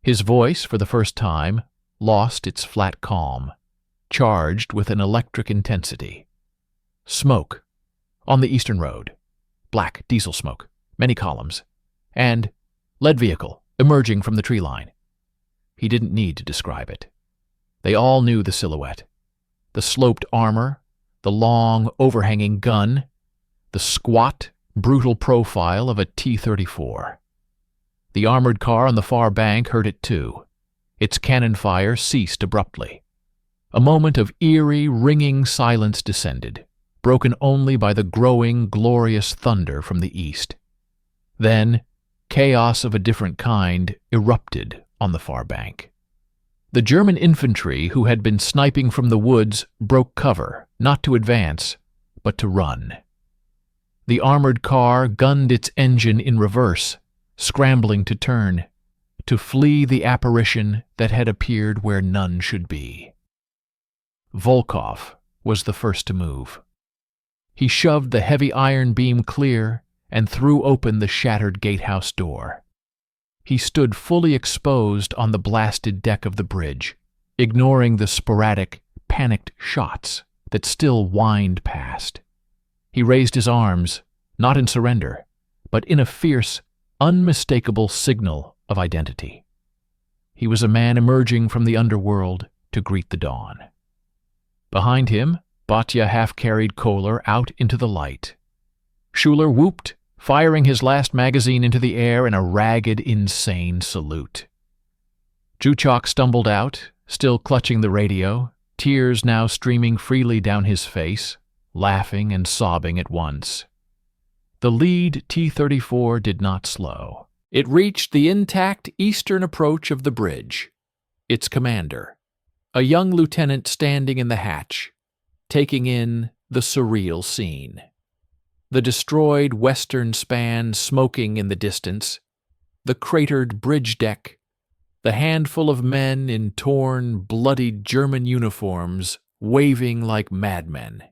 [SPEAKER 1] His voice, for the first time, lost its flat calm, charged with an electric intensity. Smoke, on the eastern road. Black diesel smoke, many columns. And lead vehicle, emerging from the tree line. He didn't need to describe it. They all knew the silhouette. The sloped armor, the long, overhanging gun, the squat, brutal profile of a T-34. The armored car on the far bank heard it too. Its cannon fire ceased abruptly. A moment of eerie, ringing silence descended, broken only by the growing, glorious thunder from the east. Then, chaos of a different kind erupted on the far bank. The German infantry who had been sniping from the woods broke cover, not to advance, but to run. The armored car gunned its engine in reverse, scrambling to turn, to flee the apparition that had appeared where none should be. Volkov was the first to move. He shoved the heavy iron beam clear and threw open the shattered gatehouse door. He stood fully exposed on the blasted deck of the bridge, ignoring the sporadic, panicked shots that still whined past. He raised his arms, not in surrender, but in a fierce, unmistakable signal of identity. He was a man emerging from the underworld to greet the dawn. Behind him, Batya half-carried Kohler out into the light. Schuler whooped, firing his last magazine into the air in a ragged, insane salute. Juchok stumbled out, still clutching the radio, tears now streaming freely down his face, laughing and sobbing at once. The lead T-34 did not slow. It reached the intact eastern approach of the bridge. Its commander, a young lieutenant standing in the hatch, taking in the surreal scene. The destroyed western span smoking in the distance, the cratered bridge deck, the handful of men in torn, bloodied German uniforms waving like madmen.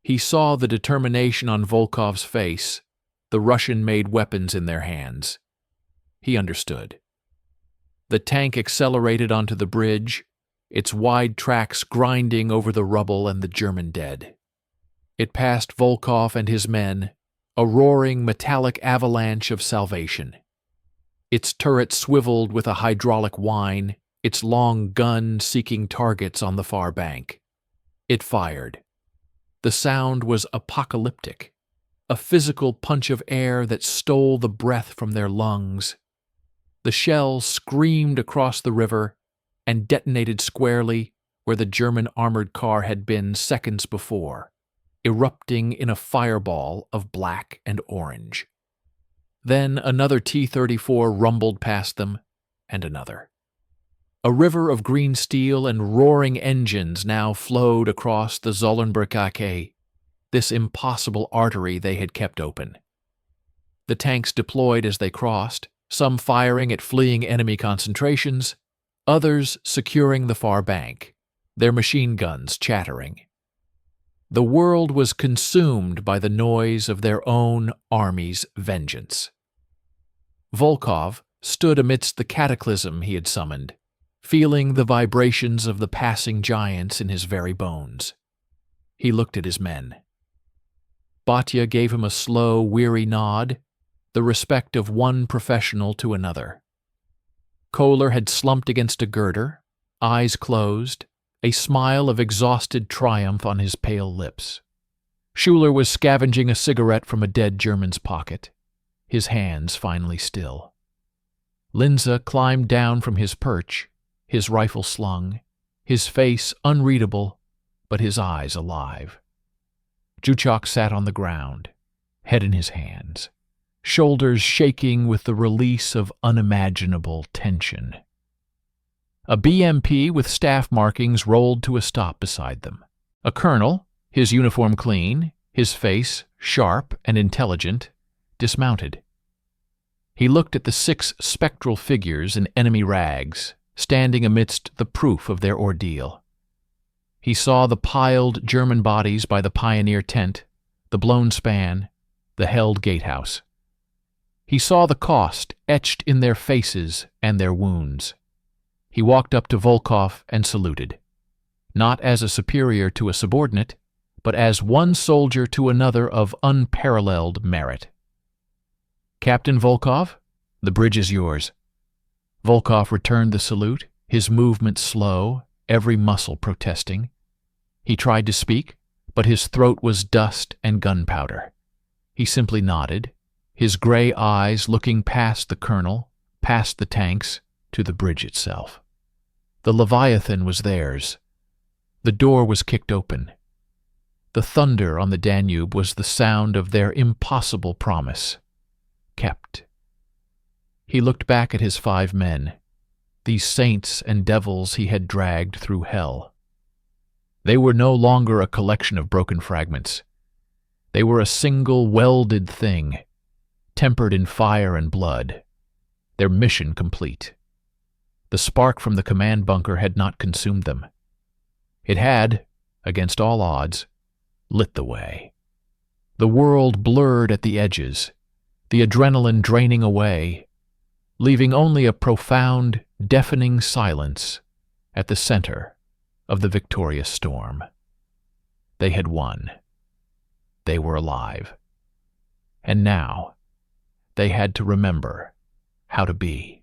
[SPEAKER 1] He saw the determination on Volkov's face, the Russian-made weapons in their hands. He understood. The tank accelerated onto the bridge, its wide tracks grinding over the rubble and the German dead. It passed Volkov and his men, a roaring metallic avalanche of salvation. Its turret swiveled with a hydraulic whine, its long gun seeking targets on the far bank. It fired. The sound was apocalyptic, a physical punch of air that stole the breath from their lungs. The shell screamed across the river and detonated squarely where the German armored car had been seconds before, erupting in a fireball of black and orange. Then another T-34 rumbled past them, and another. A river of green steel and roaring engines now flowed across the Zollenbergkake, this impossible artery they had kept open. The tanks deployed as they crossed, some firing at fleeing enemy concentrations, others securing the far bank, their machine guns chattering. The world was consumed by the noise of their own army's vengeance. Volkov stood amidst the cataclysm he had summoned, feeling the vibrations of the passing giants in his very bones. He looked at his men. Batya gave him a slow, weary nod, the respect of one professional to another. Kohler had slumped against a girder, eyes closed, a smile of exhausted triumph on his pale lips. Schuler was scavenging a cigarette from a dead German's pocket, his hands finally still. Linze climbed down from his perch, his rifle slung, his face unreadable, but his eyes alive. Juchok sat on the ground, head in his hands, shoulders shaking with the release of unimaginable tension. A BMP with staff markings rolled to a stop beside them. A colonel, his uniform clean, his face sharp and intelligent, dismounted. He looked at the 6 spectral figures in enemy rags, standing amidst the proof of their ordeal. He saw the piled German bodies by the Pioneer tent, the blown span, the held gatehouse. He saw the cost etched in their faces and their wounds. He walked up to Volkov and saluted, not as a superior to a subordinate, but as one soldier to another of unparalleled merit. "Captain Volkov, the bridge is yours." Volkov returned the salute, his movement slow, every muscle protesting. He tried to speak, but his throat was dust and gunpowder. He simply nodded, his gray eyes looking past the colonel, past the tanks, to the bridge itself. The Leviathan was theirs. The door was kicked open. The thunder on the Danube was the sound of their impossible promise, kept. He looked back at his 5 men, these saints and devils he had dragged through hell. They were no longer a collection of broken fragments. They were a single welded thing, tempered in fire and blood, their mission complete. The spark from the command bunker had not consumed them. It had, against all odds, lit the way. The world blurred at the edges, the adrenaline draining away, leaving only a profound, deafening silence at the center of the victorious storm. They had won. They were alive. And now they had to remember how to be.